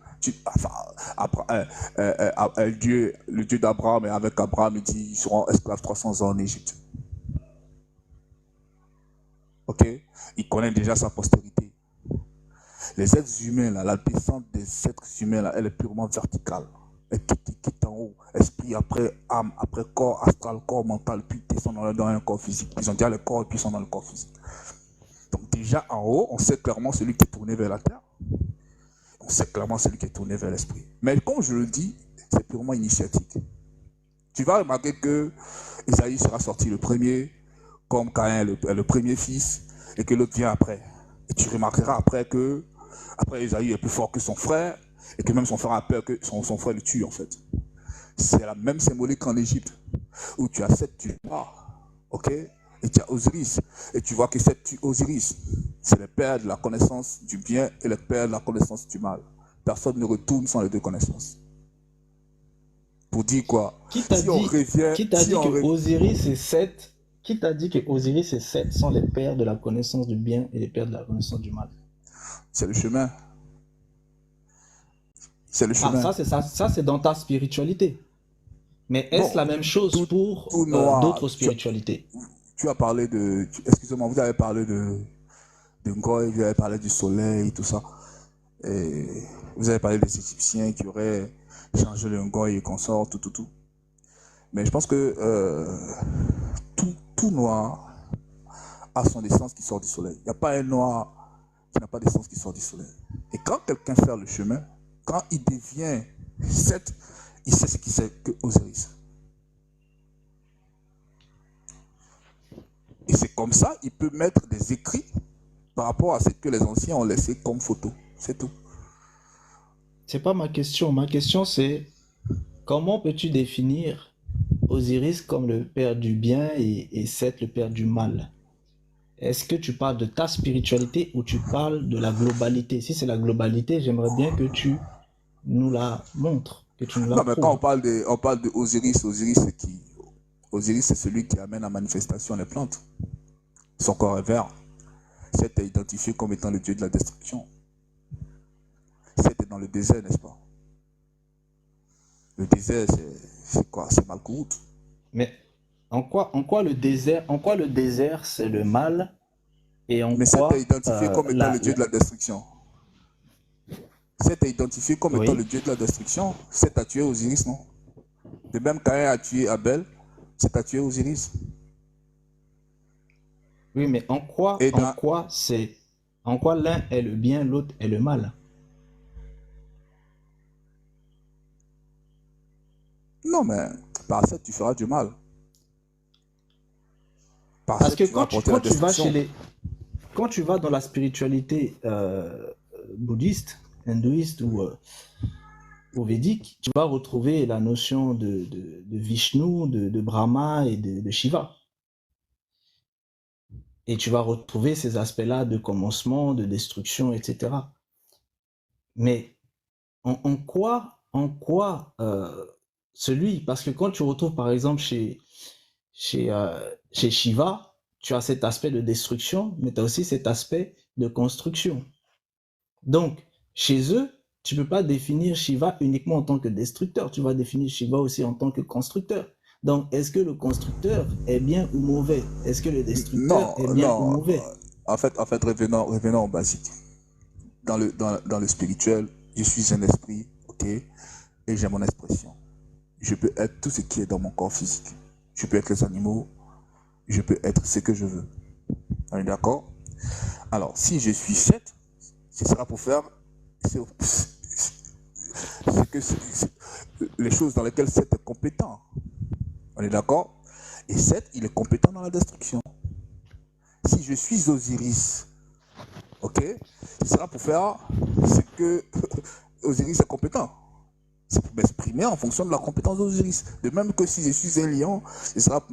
le Dieu d'Abraham, et avec Abraham, il dit ils seront esclaves 300 ans en Égypte. Ok? Il connaît déjà sa postérité. Les êtres humains, là, la descente des êtres humains, là, elle est purement verticale. Elle quitte en haut, esprit après âme, après corps astral, corps mental, puis descend dans un corps physique. Ils ont déjà le corps et puis ils sont dans le corps physique. Donc déjà en haut, on sait clairement celui qui est tourné vers la terre. On sait clairement celui qui est tourné vers l'esprit. Mais comme je le dis, c'est purement initiatique. Tu vas remarquer que Isaïe sera sorti le premier, comme Caïn est le premier fils, et que l'autre vient après. Et tu remarqueras après que Isaïe est plus fort que son frère, et que même son frère a peur que son frère le tue en fait. C'est la même symbolique qu'en Égypte, où tu as 7 tueurs, ok? Et tu as Osiris, et tu vois que Osiris, c'est le père de la connaissance du bien et le père de la connaissance du mal. Personne ne retourne sans les deux connaissances. Pour dire quoi? Qui t'a dit que Osiris et Seth, qui t'a dit que Osiris et Seth sont les pères de la connaissance du bien et les pères de la connaissance du mal? C'est le chemin. C'est le chemin. Ça c'est dans ta spiritualité. Mais est-ce la même chose pour d'autres spiritualités? tu as parlé excusez-moi, vous avez parlé de Ngoï, vous avez parlé du soleil, tout ça. Et vous avez parlé des Égyptiens qui auraient changé le Ngoï et consorts, tout. Mais je pense que tout noir a son essence qui sort du soleil. Il n'y a pas un noir qui n'a pas d'essence qui sort du soleil. Et quand quelqu'un fait le chemin, quand il devient Seth, il sait ce qu'il sait que Osiris. Et c'est comme ça, il peut mettre des écrits par rapport à ce que les anciens ont laissé comme photo. C'est tout. C'est pas ma question. Ma question, c'est comment peux-tu définir Osiris comme le père du bien et Seth le père du mal? Est-ce que tu parles de ta spiritualité ou tu parles de la globalité? Si c'est la globalité, j'aimerais bien que tu nous la montres, que tu nous la Non, mais quand prouves. on parle de Osiris, c'est qui? Osiris, c'est celui qui amène à manifestation les plantes. Son corps est vert. Seth est identifié comme étant le dieu de la destruction. Seth est dans le désert, n'est-ce pas? Le désert, c'est quoi? C'est Malkout. Mais en quoi le désert c'est le mal et en Mais Seth est quoi identifié comme étant le dieu de la destruction. Seth est identifié comme étant le oui, dieu de la destruction. Seth a tué Osiris, non? De même, Caïn a tué Abel, Seth a tué Osiris. oui, mais Et en quoi l'un est le bien, l'autre est le mal? non, mais par Seth, tu feras du mal. Par Parce Seth, que tu vas apporter la quand tu vas destruction. quand tu vas dans la spiritualité bouddhiste, hindouiste ou védique, tu vas retrouver la notion de Vishnu, de Brahma et de Shiva. Et tu vas retrouver ces aspects-là de commencement, de destruction, etc. Mais en quoi parce que quand tu retrouves par exemple chez Shiva, tu as cet aspect de destruction, mais tu as aussi cet aspect de construction. Donc, chez eux, tu ne peux pas définir Shiva uniquement en tant que destructeur, tu vas définir Shiva aussi en tant que constructeur. Donc, est-ce que le constructeur est bien ou mauvais? Est-ce que le destructeur Non, est bien ou non. mauvais? En fait, revenons au basique. Dans le spirituel, je suis un esprit, ok, et j'ai mon expression. Je peux être tout ce qui est dans mon corps physique. Je peux être les animaux, je peux être ce que je veux. On est d'accord? Alors, si je suis Seth, ce sera pour faire les choses dans lesquelles Seth est compétent. On est d'accord? Et Seth, il est compétent dans la destruction. Si je suis Osiris, ok, ce sera pour faire ce que Osiris est compétent. C'est pour m'exprimer en fonction de la compétence d'Osiris. De même que si je suis un lion, ce sera pour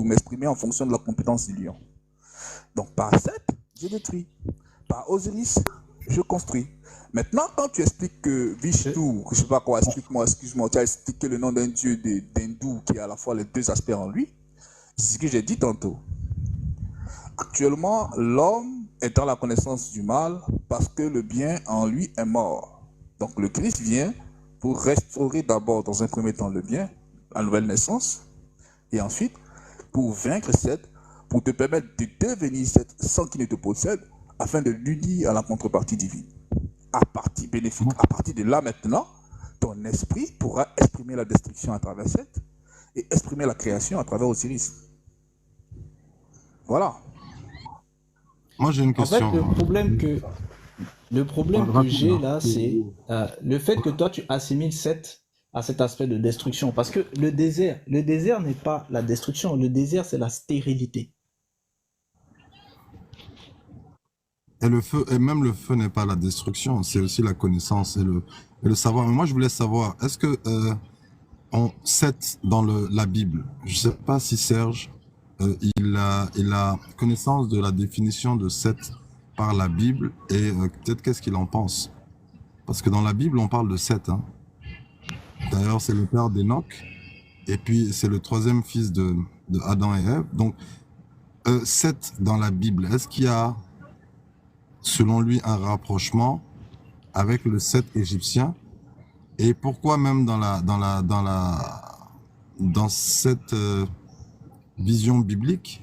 m'exprimer en fonction de la compétence du lion. Donc par Seth, je détruis. Par Osiris, je construis. Maintenant, quand tu expliques que Vishnu, je sais pas quoi, excuse-moi, tu as expliqué le nom d'un dieu d'hindou qui a à la fois les deux aspects en lui, c'est ce que j'ai dit tantôt. Actuellement, l'homme est dans la connaissance du mal parce que le bien en lui est mort. Donc le Christ vient pour restaurer d'abord dans un premier temps le bien, la nouvelle naissance, et ensuite pour vaincre Seth, pour te permettre de devenir Seth sans qu'il ne te possède, afin de l'unir à la contrepartie divine. À partir bénéfique, à partir de là maintenant, ton esprit pourra exprimer la destruction à travers Seth et exprimer la création à travers Osiris. Voilà. Moi, j'ai une En fait, question. le problème que j'ai là, c'est le fait que toi, tu assimiles à cet aspect de destruction. Parce que le désert n'est pas la destruction. Le désert, c'est la stérilité. Et le feu, et même le feu n'est pas la destruction, c'est aussi la connaissance et le savoir. Mais moi, je voulais savoir, est-ce que Seth dans la Bible, je sais pas si Serge, il a connaissance de la définition de Seth par la Bible et peut-être qu'est-ce qu'il en pense. Parce que dans la Bible, on parle de Seth. Hein. D'ailleurs, c'est le père d'Enoch et puis c'est le troisième fils de Adam et Ève. Donc, Seth dans la Bible, est-ce qu'il y a selon lui un rapprochement avec le Seth égyptien et pourquoi même dans cette vision biblique,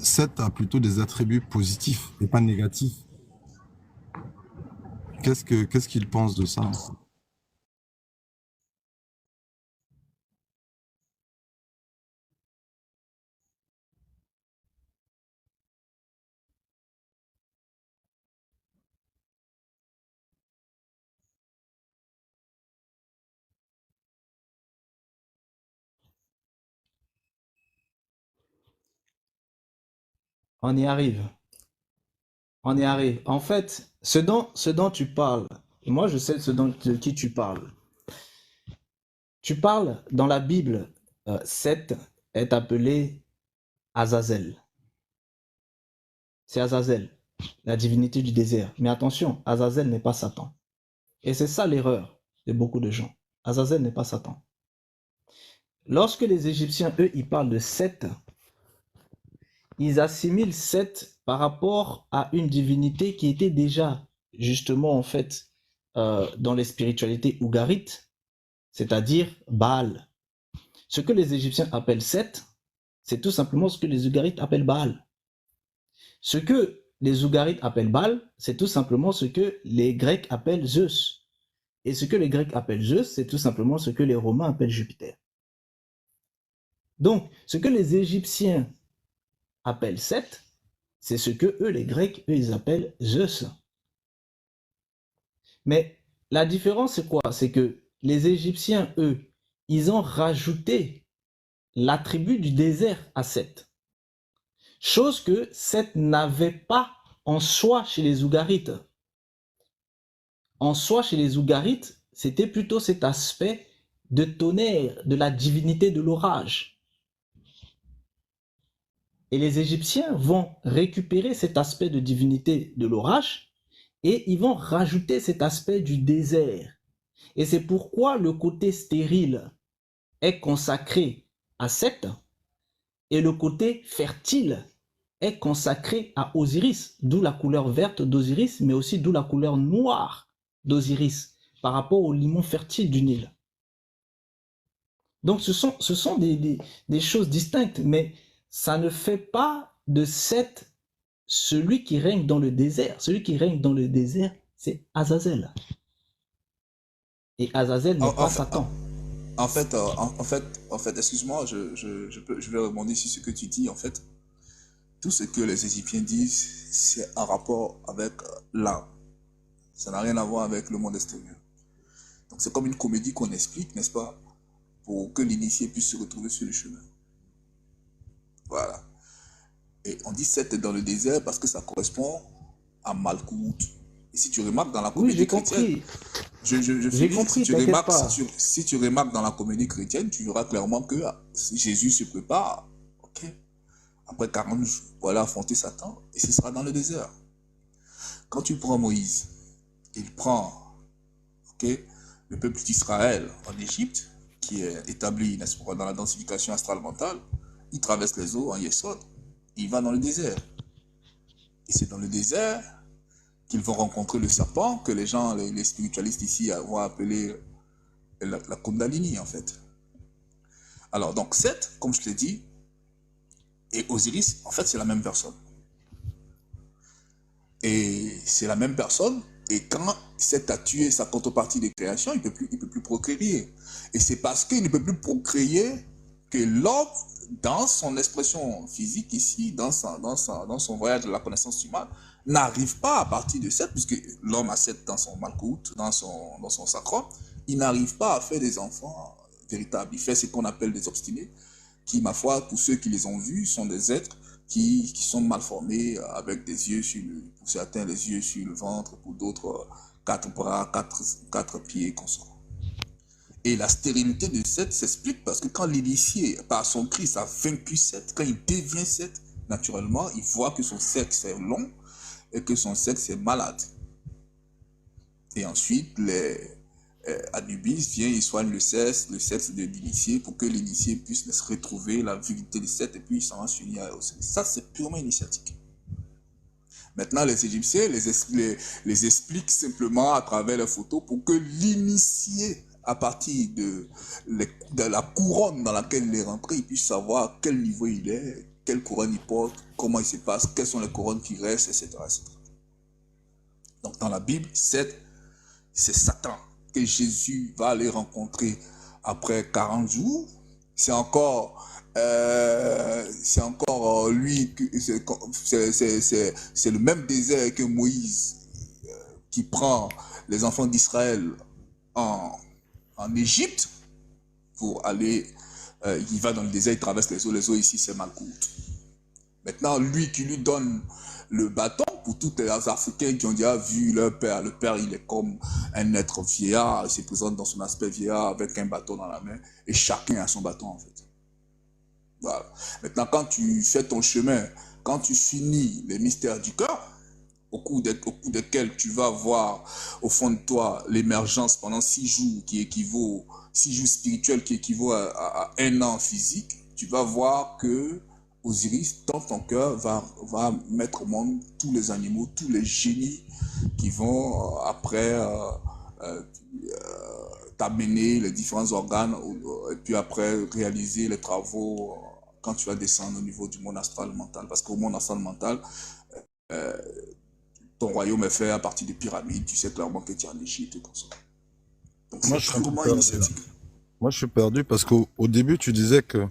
Seth a plutôt des attributs positifs et pas négatifs. Qu'est-ce qu'il pense de ça? On y arrive. On y arrive. En fait, ce dont tu parles, moi je sais de qui tu parles. Tu parles dans la Bible, Seth est appelé Azazel. C'est Azazel, la divinité du désert. Mais attention, Azazel n'est pas Satan. Et c'est ça l'erreur de beaucoup de gens. Azazel n'est pas Satan. Lorsque les Égyptiens, eux, ils parlent de Seth, ils assimilent Seth par rapport à une divinité qui était déjà, justement, en fait, dans les spiritualités ougarites, c'est-à-dire Baal. Ce que les Égyptiens appellent Seth, c'est tout simplement ce que les ougarites appellent Baal. Ce que les ougarites appellent Baal, c'est tout simplement ce que les Grecs appellent Zeus. Et ce que les Grecs appellent Zeus, c'est tout simplement ce que les Romains appellent Jupiter. Donc, ce que les Égyptiens appellent Seth, c'est ce que eux, les Grecs, eux, ils appellent Zeus. Mais la différence, c'est quoi? C'est que les Égyptiens, eux, ils ont rajouté l'attribut du désert à Seth. Chose que Seth n'avait pas en soi chez les Ougarites. En soi, chez les Ougarites, c'était plutôt cet aspect de tonnerre, de la divinité de l'orage. Et les Égyptiens vont récupérer cet aspect de divinité de l'orage et ils vont rajouter cet aspect du désert. Et c'est pourquoi le côté stérile est consacré à Seth et le côté fertile est consacré à Osiris, d'où la couleur verte d'Osiris, mais aussi d'où la couleur noire d'Osiris par rapport au limon fertile du Nil. Donc ce sont des choses distinctes, mais ça ne fait pas de Seth celui qui règne dans le désert. Celui qui règne dans le désert, c'est Azazel. Et Azazel n'est pas Satan. En fait, excuse-moi, je vais rebondir sur ce que tu dis. En fait, tout ce que les Égyptiens disent, c'est en rapport avec l'âme. Ça n'a rien à voir avec le monde extérieur. Donc c'est comme une comédie qu'on explique, n'est-ce pas, pour que l'initié puisse se retrouver sur le chemin. Voilà. Et on dit Seth dans le désert parce que ça correspond à Malkout. Et si tu remarques dans la comédie chrétienne, j'ai compris, si tu remarques dans la comédie chrétienne, tu verras clairement que Jésus se prépare, ok, après 40 jours pour aller affronter Satan, et ce sera dans le désert. Quand tu prends Moïse, il prend, ok, le peuple d'Israël en Égypte, qui est établi, n'est-ce pas, dans la densification astrale mentale, il traverse les eaux en Yesod, il va dans le désert. Et c'est dans le désert qu'ils vont rencontrer le serpent, que les gens, les spiritualistes ici vont appeler la Kundalini, en fait. Alors, donc, Seth, comme je l'ai dit, et Osiris, en fait, c'est la même personne. Et c'est la même personne, et quand Seth a tué sa contrepartie de création, il ne peut plus procréer. Et c'est parce qu'il ne peut plus procréer que l'homme, dans son expression physique ici, dans son voyage de la connaissance humaine, n'arrive pas à partir de Seth, puisque l'homme a Seth dans son Malkout, dans son sacrum, il n'arrive pas à faire des enfants véritables. Il fait ce qu'on appelle des obstinés, qui, ma foi, pour ceux qui les ont vus, sont des êtres qui sont mal formés, avec des yeux pour certains, les yeux sur le ventre, pour d'autres, 4 bras, 4 pieds, consorts. Et la stérilité de Seth s'explique parce que quand l'initié, par son Christ, a vaincu Seth, quand il devient Seth, naturellement, il voit que son sexe est long et que son sexe est malade. Et ensuite, Anubis vient, il soigne le sexe de l'initié pour que l'initié puisse retrouver la vérité de Seth et puis il s'en va s'unir à Osiris. Ça, c'est purement initiatique. Maintenant, les Égyptiens les expliquent simplement à travers les photos pour que l'initié à partir de la couronne dans laquelle il est rentré, il puisse savoir quel niveau il est, quelle couronne il porte, comment il se passe, quelles sont les couronnes qui restent, etc. etc. Donc dans la Bible, c'est Satan que Jésus va aller rencontrer après 40 jours. C'est encore lui, c'est le même désert que Moïse qui prend les enfants d'Israël en Égypte pour aller, il va dans le désert, il traverse les eaux ici c'est Malkout. Maintenant, lui qui lui donne le bâton, pour tous les Africains qui ont déjà vu leur père, le père il est comme un être vieillard, il se présente dans son aspect vieillard avec un bâton dans la main, et chacun a son bâton en fait. Voilà. Maintenant, quand tu fais ton chemin, quand tu finis les mystères du cœur, au cours desquels tu vas voir au fond de toi l'émergence pendant 6 jours qui équivaut, 6 jours spirituels qui équivaut à 1 an physique, tu vas voir que Osiris, dans ton cœur, va mettre au monde tous les animaux, tous les génies qui vont après t'amener les différents organes et puis après réaliser les travaux quand tu vas descendre au niveau du monde astral mental. Parce qu'au monde astral mental, ton royaume est fait à partir des pyramides, tu sais clairement que tu es en Égypte et comme ça. Donc Moi, c'est je suis un peu purement perdu là. initiatique. Moi, je suis perdu parce qu'au début, tu disais que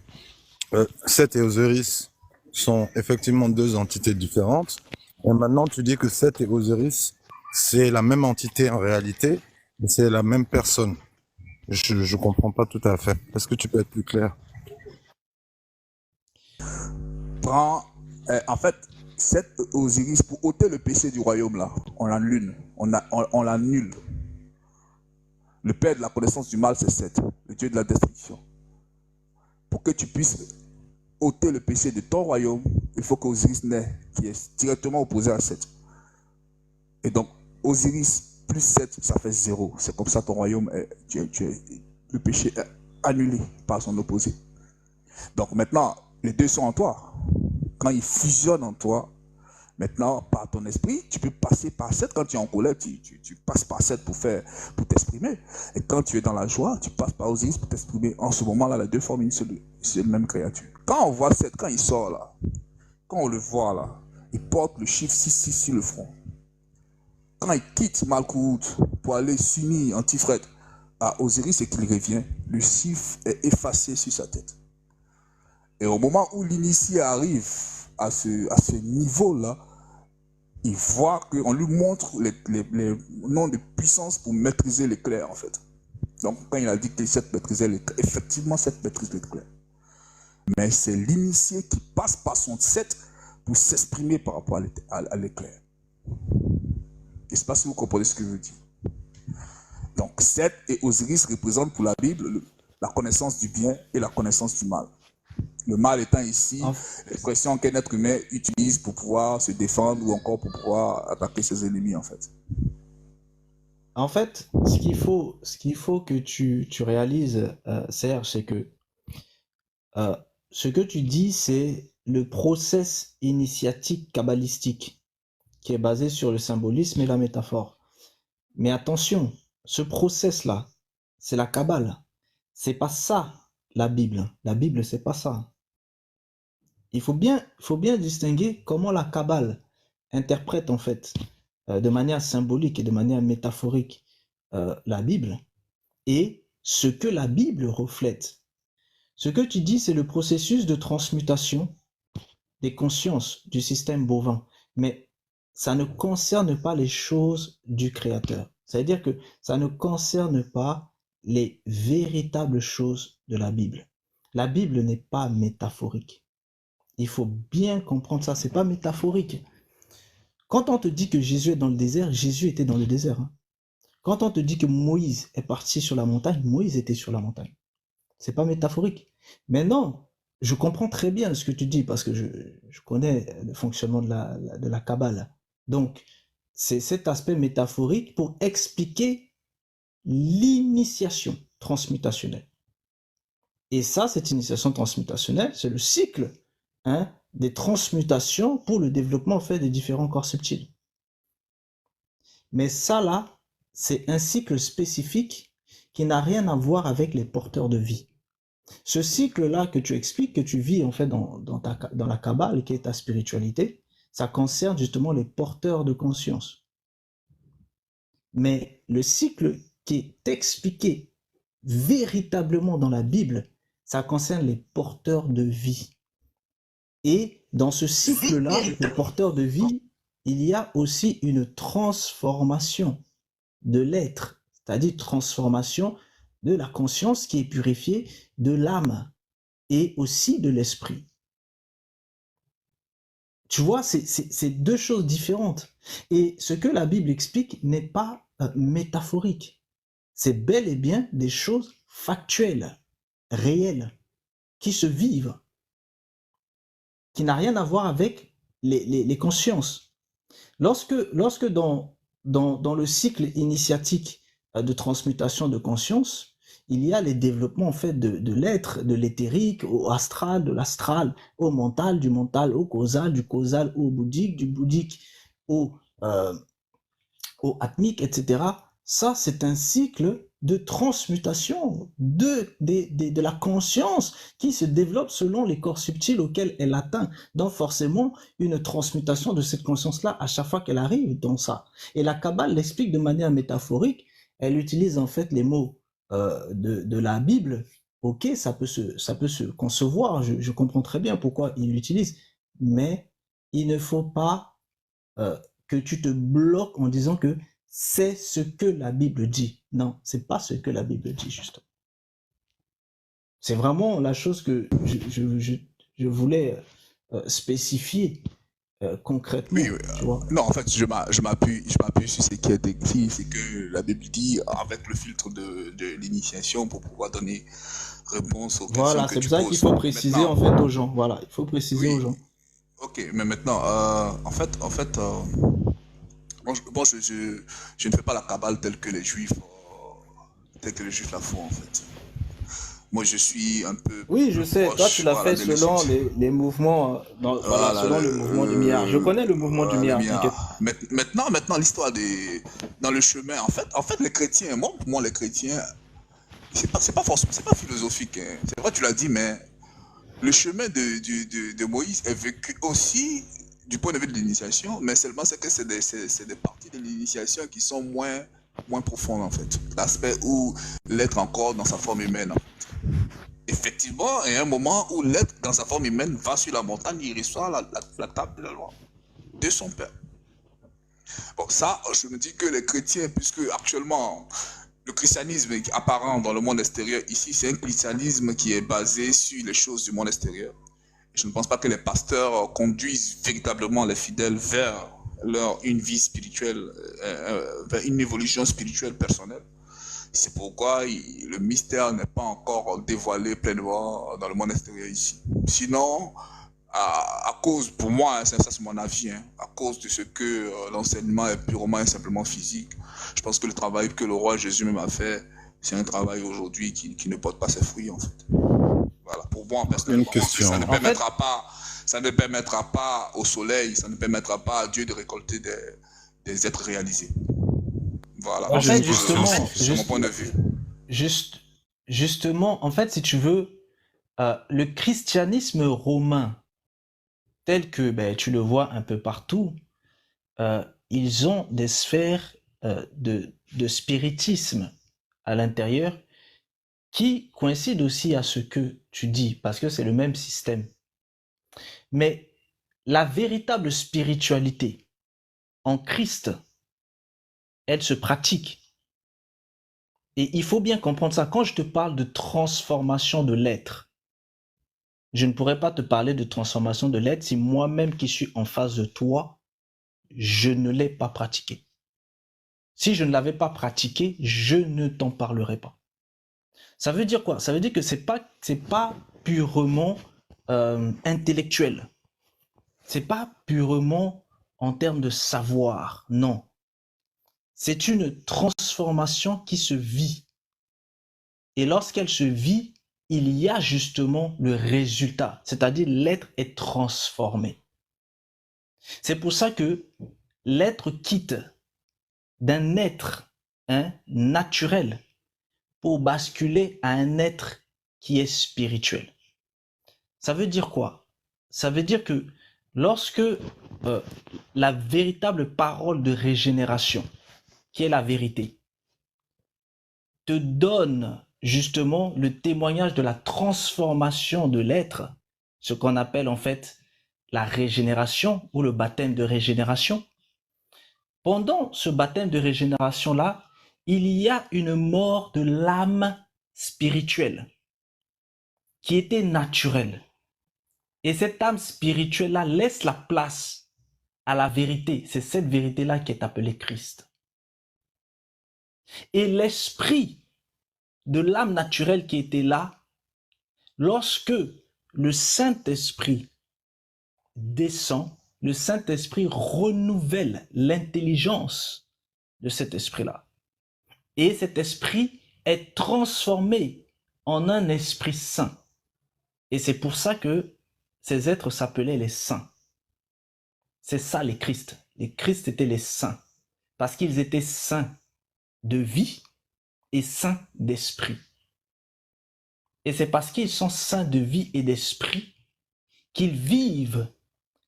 Seth et Osiris sont effectivement 2 entités différentes. Et maintenant, tu dis que Seth et Osiris, c'est la même entité en réalité, mais c'est la même personne. Je comprends pas tout à fait. Est-ce que tu peux être plus clair? En fait, Seth et Osiris, pour ôter le péché du royaume là, on l'annule. On l'annule. Le père de la connaissance du mal, c'est Seth, le dieu de la destruction. Pour que tu puisses ôter le péché de ton royaume, il faut qu'Osiris naisse, qui est directement opposé à Seth. Et donc, Osiris plus 7, ça fait 0. C'est comme ça ton royaume, le péché est annulé par son opposé. Donc maintenant, les deux sont en toi. Quand ils fusionnent en toi, maintenant, par ton esprit, tu peux passer par 7. Quand tu es en colère, tu passes par 7 pour t'exprimer. Et quand tu es dans la joie, tu passes par Osiris pour t'exprimer. En ce moment-là, les deux forment une seule même créature. Quand on voit 7, quand il sort là, quand on le voit là, il porte le chiffre 6 sur le front. Quand il quitte Malkout pour aller s'unir en Tifret à Osiris et qu'il revient, le chiffre est effacé sur sa tête. Et au moment où l'initié arrive à ce niveau-là, il voit qu'on lui montre les noms de puissance pour maîtriser l'éclair, en fait. Donc, quand il a dit que cette maîtrisait l'éclair, effectivement, cette maîtrise l'éclair. Mais c'est l'initié qui passe par son 7 pour s'exprimer par rapport à l'éclair. Je ne sais pas si vous comprenez ce que je veux dire. Donc, Seth et Osiris représentent pour la Bible la connaissance du bien et la connaissance du mal. Le mal étant ici l'expression qu'un être humain utilise pour pouvoir se défendre ou encore pour pouvoir attaquer ses ennemis, en fait. En fait, ce qu'il faut que tu réalises, Serge, c'est que ce que tu dis, c'est le process initiatique kabbalistique qui est basé sur le symbolisme et la métaphore. Mais attention, ce process-là, c'est la Kabbale. C'est pas ça, la Bible. La Bible, c'est pas ça. Il faut bien distinguer comment la Kabbale interprète, en fait, de manière symbolique et de manière métaphorique, la Bible, et ce que la Bible reflète. Ce que tu dis, c'est le processus de transmutation des consciences du système bovin. Mais ça ne concerne pas les choses du Créateur. C'est-à-dire que ça ne concerne pas les véritables choses de la Bible. La Bible n'est pas métaphorique. Il faut bien comprendre ça, c'est pas métaphorique. Quand on te dit que Jésus est dans le désert, Jésus était dans le désert. Quand on te dit que Moïse est parti sur la montagne, Moïse était sur la montagne. C'est pas métaphorique. Mais non, je comprends très bien ce que tu dis parce que je connais le fonctionnement de la Kabbale. Donc, c'est cet aspect métaphorique pour expliquer l'initiation transmutationnelle. Et ça, cette initiation transmutationnelle, c'est le cycle des transmutations pour le développement en fait, des différents corps subtils. Mais ça, là, c'est un cycle spécifique qui n'a rien à voir avec les porteurs de vie. Ce cycle-là que tu expliques, que tu vis en fait dans la Kabbale, qui est ta spiritualité, ça concerne justement les porteurs de conscience. Mais le cycle qui est expliqué véritablement dans la Bible, ça concerne les porteurs de vie. Et dans ce cycle-là, les porteurs de vie, il y a aussi une transformation de l'être, c'est-à-dire transformation de la conscience qui est purifiée, de l'âme et aussi de l'esprit. Tu vois, c'est deux choses différentes. Et ce que la Bible explique n'est pas métaphorique. C'est bel et bien des choses factuelles, réelles, qui se vivent, qui n'a rien à voir avec les consciences. Lorsque dans le cycle initiatique de transmutation de conscience, il y a les développements en fait de l'être, de l'éthérique au astral, de l'astral au mental, du mental au causal, du causal au bouddhique, du bouddhique au atmique, etc. Ça, c'est un cycle de transmutation de la conscience qui se développe selon les corps subtils auxquels elle atteint. Donc forcément, une transmutation de cette conscience-là à chaque fois qu'elle arrive dans ça. Et la Kabbale l'explique de manière métaphorique. Elle utilise en fait les mots de la Bible. Ok, ça peut se concevoir. Je comprends très bien pourquoi il l'utilise. Mais il ne faut pas que tu te bloques en disant que c'est ce que la Bible dit. Non, c'est pas ce que la Bible dit, justement. C'est vraiment la chose que je voulais spécifier concrètement. Oui, oui. Tu vois. Non, en fait, je m'appuie sur ce qui est écrit, c'est que la Bible dit avec le filtre de l'initiation pour pouvoir donner réponse aux questions Voilà, que c'est tu pour ça poses. qu'il faut préciser Maintenant, en fait aux gens. Voilà, il faut préciser aux oui, gens. ok, mais maintenant, bon, je ne fais pas la Kabbale telle que les Juifs la font, en fait. Moi, je suis un peu Oui, je plus sais. Toi, tu proche, l'as voilà, fait de selon l'initiation. les mouvements, voilà, Voilà, selon le mouvement du Miyar. Je connais le mouvement du le Miyar, mien. t'inquiète. Maintenant, l'histoire dans le chemin. En fait, les chrétiens, moi, pour moi, les chrétiens, c'est pas forcément, c'est pas philosophique. Hein. C'est vrai, tu l'as dit, mais le chemin de Moïse est vécu aussi du point de vue de l'initiation, mais seulement c'est que c'est des parties de l'initiation qui sont moins profondes, en fait. L'aspect où l'être encore dans sa forme humaine. En fait. Effectivement, il y a un moment où l'être dans sa forme humaine va sur la montagne, il reçoit la table de la loi de son père. Bon, ça, je me dis que les chrétiens, puisque actuellement, le christianisme apparent dans le monde extérieur, ici, c'est un christianisme qui est basé sur les choses du monde extérieur. Je ne pense pas que les pasteurs conduisent véritablement les fidèles vers une vie spirituelle, vers une évolution spirituelle personnelle. C'est pourquoi le mystère n'est pas encore dévoilé pleinement dans le monde extérieur ici. Sinon, à cause, pour moi, ça c'est mon avis, hein, à cause de ce que l'enseignement est purement et simplement physique, je pense que le travail que le roi Jésus même a fait, c'est un travail aujourd'hui qui ne porte pas ses fruits en fait. Voilà, pour moi personnellement, Une question. ça ne permettra pas au soleil, ça ne permettra pas à Dieu de récolter des êtres réalisés. Voilà, En fait, c'est mon point de vue. Justement, en fait, si tu veux, le christianisme romain, tel que tu le vois un peu partout, ils ont des sphères de spiritisme à l'intérieur qui coïncident aussi à ce que tu dis, parce que c'est le même système. Mais la véritable spiritualité en Christ, elle se pratique. Et il faut bien comprendre ça. Quand je te parle de transformation de l'être, je ne pourrais pas te parler de transformation de l'être si moi-même qui suis en face de toi, je ne l'ai pas pratiqué. Si je ne l'avais pas pratiqué, je ne t'en parlerai pas. Ça veut dire quoi? Ça veut dire que c'est pas purement intellectuel. C'est pas purement en termes de savoir, non. C'est une transformation qui se vit. Et lorsqu'elle se vit, il y a justement le résultat, c'est-à-dire l'être est transformé. C'est pour ça que l'être quitte d'un être naturel pour basculer à un être qui est spirituel. Ça veut dire quoi? Ça veut dire que lorsque la véritable parole de régénération, qui est la vérité, te donne justement le témoignage de la transformation de l'être, ce qu'on appelle en fait la régénération ou le baptême de régénération. Pendant ce baptême de régénération-là, il y a une mort de l'âme spirituelle qui était naturelle. Et cette âme spirituelle-là laisse la place à la vérité. C'est cette vérité-là qui est appelée Christ. Et l'esprit de l'âme naturelle qui était là, lorsque le Saint-Esprit descend, le Saint-Esprit renouvelle l'intelligence de cet esprit-là. Et cet esprit est transformé en un esprit saint. Et c'est pour ça que ces êtres s'appelaient les saints. C'est ça les Christ. Les Christ étaient les saints. Parce qu'ils étaient saints de vie et saints d'esprit. Et c'est parce qu'ils sont saints de vie et d'esprit qu'ils vivent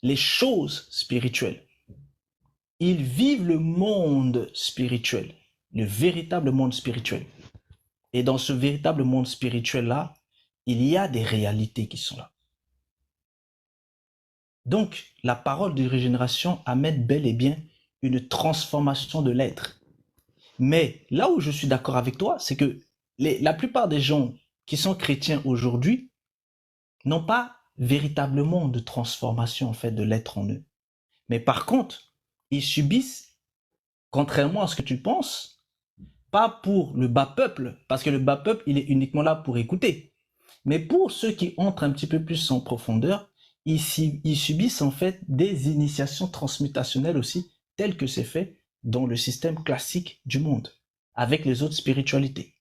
les choses spirituelles. Ils vivent le monde spirituel, le véritable monde spirituel. Et dans ce véritable monde spirituel-là, il y a des réalités qui sont là. Donc, la parole de régénération amène bel et bien une transformation de l'être. Mais là où je suis d'accord avec toi, c'est que la plupart des gens qui sont chrétiens aujourd'hui n'ont pas véritablement de transformation en fait de l'être en eux. Mais par contre, ils subissent, contrairement à ce que tu penses, pas pour le bas peuple, parce que le bas peuple, il est uniquement là pour écouter. Mais pour ceux qui entrent un petit peu plus en profondeur, ils subissent en fait des initiations transmutationnelles aussi, telles que c'est fait dans le système classique du monde, avec les autres spiritualités.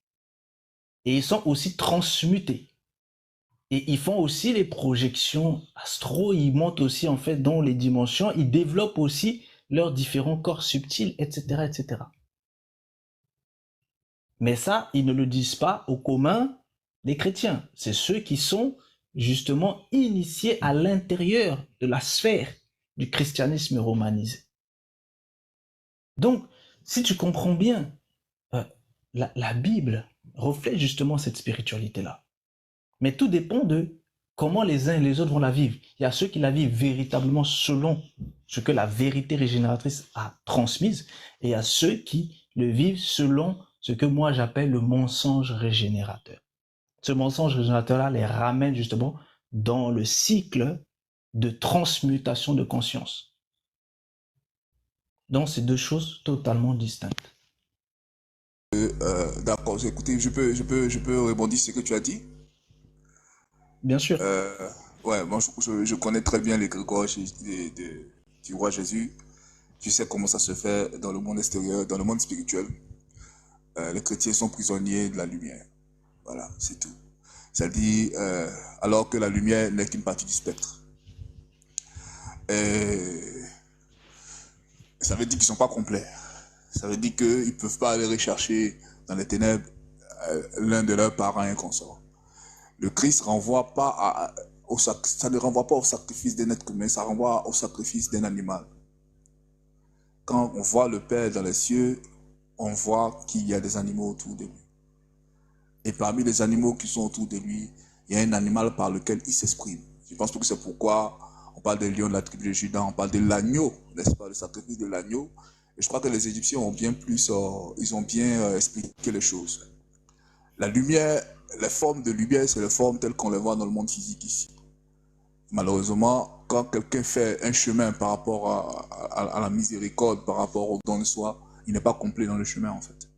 Et ils sont aussi transmutés. Et ils font aussi les projections astro, ils montent aussi en fait dans les dimensions, ils développent aussi leurs différents corps subtils, etc., etc. Mais ça, ils ne le disent pas au commun des chrétiens. C'est ceux qui sont justement initiés à l'intérieur de la sphère du christianisme romanisé. Donc, si tu comprends bien, la Bible reflète justement cette spiritualité-là. Mais tout dépend de comment les uns et les autres vont la vivre. Il y a ceux qui la vivent véritablement selon ce que la vérité régénératrice a transmise, et il y a ceux qui le vivent selon ce que moi j'appelle le mensonge régénérateur. Ce mensonge régénérateur-là les ramène justement dans le cycle de transmutation de conscience. Donc, c'est deux choses totalement distinctes. D'accord, écoutez, je peux rebondir sur ce que tu as dit. Bien sûr. Ouais, moi je connais très bien les grégorges du roi Jésus. Je sais comment ça se fait dans le monde extérieur, dans le monde spirituel. Les chrétiens sont prisonniers de la lumière. Voilà, c'est tout. Ça dit, alors que la lumière n'est qu'une partie du spectre. Ça veut dire qu'ils ne sont pas complets. Ça veut dire qu'ils ne peuvent pas aller rechercher dans les ténèbres l'un de leurs parents et consorts. Le Christ renvoie pas ça ne renvoie pas au sacrifice d'un être humain, ça renvoie au sacrifice d'un animal. Quand on voit le Père dans les cieux, on voit qu'il y a des animaux autour de lui. Et parmi les animaux qui sont autour de lui, il y a un animal par lequel il s'exprime. Je pense que c'est pourquoi on parle des lions de la tribu de Juda, on parle de l'agneau, n'est-ce pas, le sacrifice de l'agneau. Et je crois que les Égyptiens ont bien expliqué les choses. La lumière, les formes de lumière, c'est les formes telles qu'on les voit dans le monde physique ici. Malheureusement, quand quelqu'un fait un chemin par rapport à la miséricorde, par rapport au don de soi, il n'est pas complet dans le chemin en fait.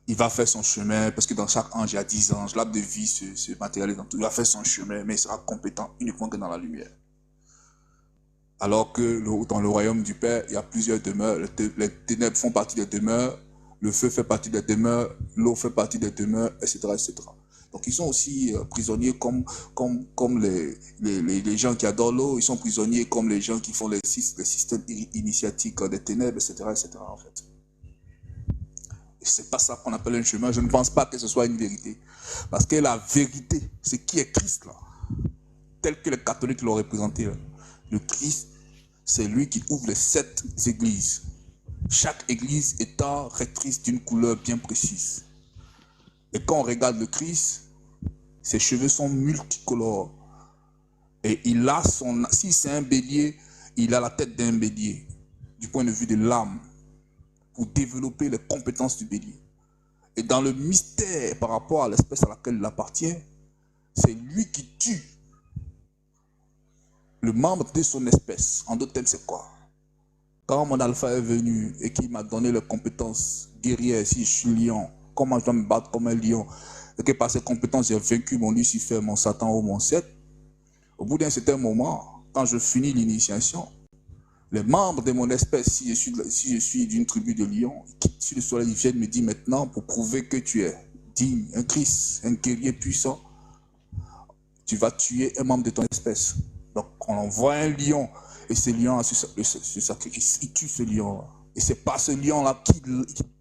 Il va faire son chemin, parce que dans chaque ange, il y a 10 anges, l'arbre de vie se matérialise dans tout. Il va faire son chemin, mais il sera compétent uniquement que dans la lumière. Alors que dans le royaume du Père, il y a plusieurs demeures. Les ténèbres font partie des demeures, le feu fait partie des demeures, l'eau fait partie des demeures, etc., etc. Donc ils sont aussi prisonniers comme les gens qui adorent l'eau, ils sont prisonniers comme les gens qui font les systèmes initiatiques des ténèbres, etc., etc. en fait. C'est pas ça qu'on appelle un chemin. Je ne pense pas que ce soit une vérité. Parce que la vérité, c'est qui est Christ là. Tel que les catholiques l'ont représenté. Là. Le Christ, c'est lui qui ouvre les 7 églises. Chaque église étant rectrice d'une couleur bien précise. Et quand on regarde le Christ, ses cheveux sont multicolores. Et il a son... Si c'est un bélier, il a la tête d'un bélier. Du point de vue de l'âme. Pour développer les compétences du bélier. Et dans le mystère par rapport à l'espèce à laquelle il appartient, c'est lui qui tue le membre de son espèce. En d'autres termes, c'est quoi? Quand mon alpha est venu et qu'il m'a donné les compétences guerrières, si je suis lion, comment je dois me battre comme un lion, et que par ces compétences, j'ai vaincu mon Lucifer, mon Satan ou mon 7, au bout d'un certain moment, quand je finis l'initiation, les membres de mon espèce, si je suis d'une tribu de lions, ils quittent sur le soleil, ils viennent me dire maintenant, pour prouver que tu es digne, un Christ, un guerrier puissant, tu vas tuer un membre de ton espèce. Donc, on envoie un lion, et ce lion, il tue ce lion. Et c'est pas ce lion-là qui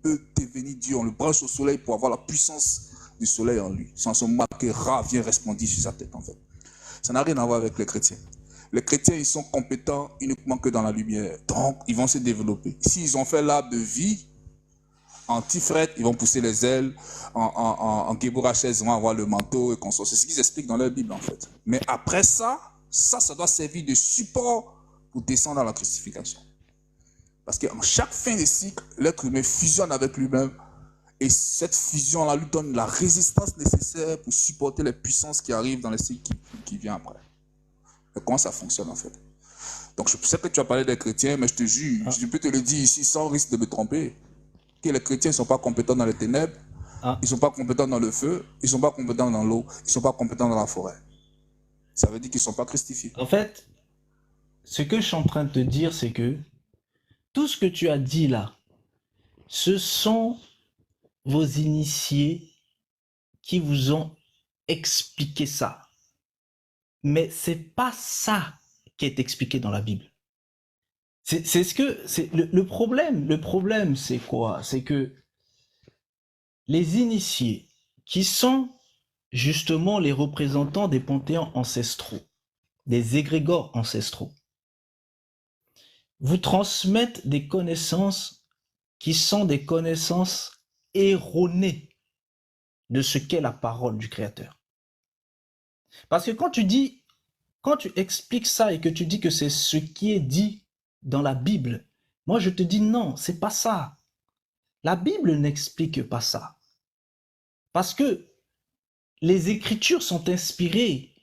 peut devenir Dieu. On le branche au soleil pour avoir la puissance du soleil en lui. Sans ce moment que Ra vient resplendir sur sa tête, en fait. Ça n'a rien à voir avec les chrétiens. Les chrétiens, ils sont compétents uniquement que dans la lumière. Donc, ils vont se développer. S'ils ont fait l'arbre de vie, en Tifret, ils vont pousser les ailes. En Geburachez, ils vont avoir le manteau et consort. C'est ce qu'ils expliquent dans leur Bible, en fait. Mais après ça doit servir de support pour descendre à la crucifixion. Parce qu'en chaque fin de cycle, l'être humain fusionne avec lui-même. Et cette fusion-là lui donne la résistance nécessaire pour supporter les puissances qui arrivent dans le cycle qui vient après. Et comment ça fonctionne en fait? Donc je sais que tu as parlé des chrétiens, mais je te jure, je peux te le dire ici sans risque de me tromper, que les chrétiens ne sont pas compétents dans les ténèbres, ils ne sont pas compétents dans le feu, ils ne sont pas compétents dans l'eau, ils ne sont pas compétents dans la forêt. Ça veut dire qu'ils ne sont pas christifiés. En fait, ce que je suis en train de te dire, c'est que tout ce que tu as dit là, ce sont vos initiés qui vous ont expliqué ça. Mais c'est pas ça qui est expliqué dans la Bible. Le problème, c'est quoi? C'est que les initiés, qui sont justement les représentants des panthéons ancestraux, des égrégores ancestraux, vous transmettent des connaissances qui sont des connaissances erronées de ce qu'est la parole du Créateur. Parce que quand tu expliques ça et que tu dis que c'est ce qui est dit dans la Bible, moi je te dis non, c'est pas ça. La Bible n'explique pas ça. Parce que les Écritures sont inspirées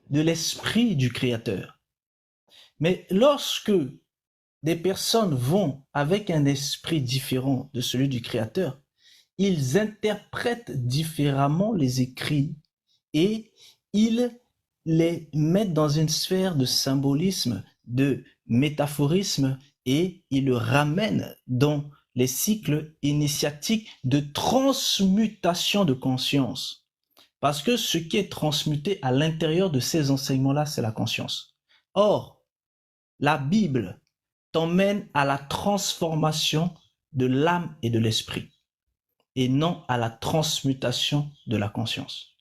de l'esprit du Créateur. Mais lorsque des personnes vont avec un esprit différent de celui du Créateur, ils interprètent différemment les écrits et ils les mettent dans une sphère de symbolisme, de métaphorisme et ils le ramènent dans les cycles initiatiques de transmutation de conscience. Parce que ce qui est transmuté à l'intérieur de ces enseignements-là, c'est la conscience. Or, la Bible t'emmène à la transformation de l'âme et de l'esprit, et non à la transmutation de la conscience.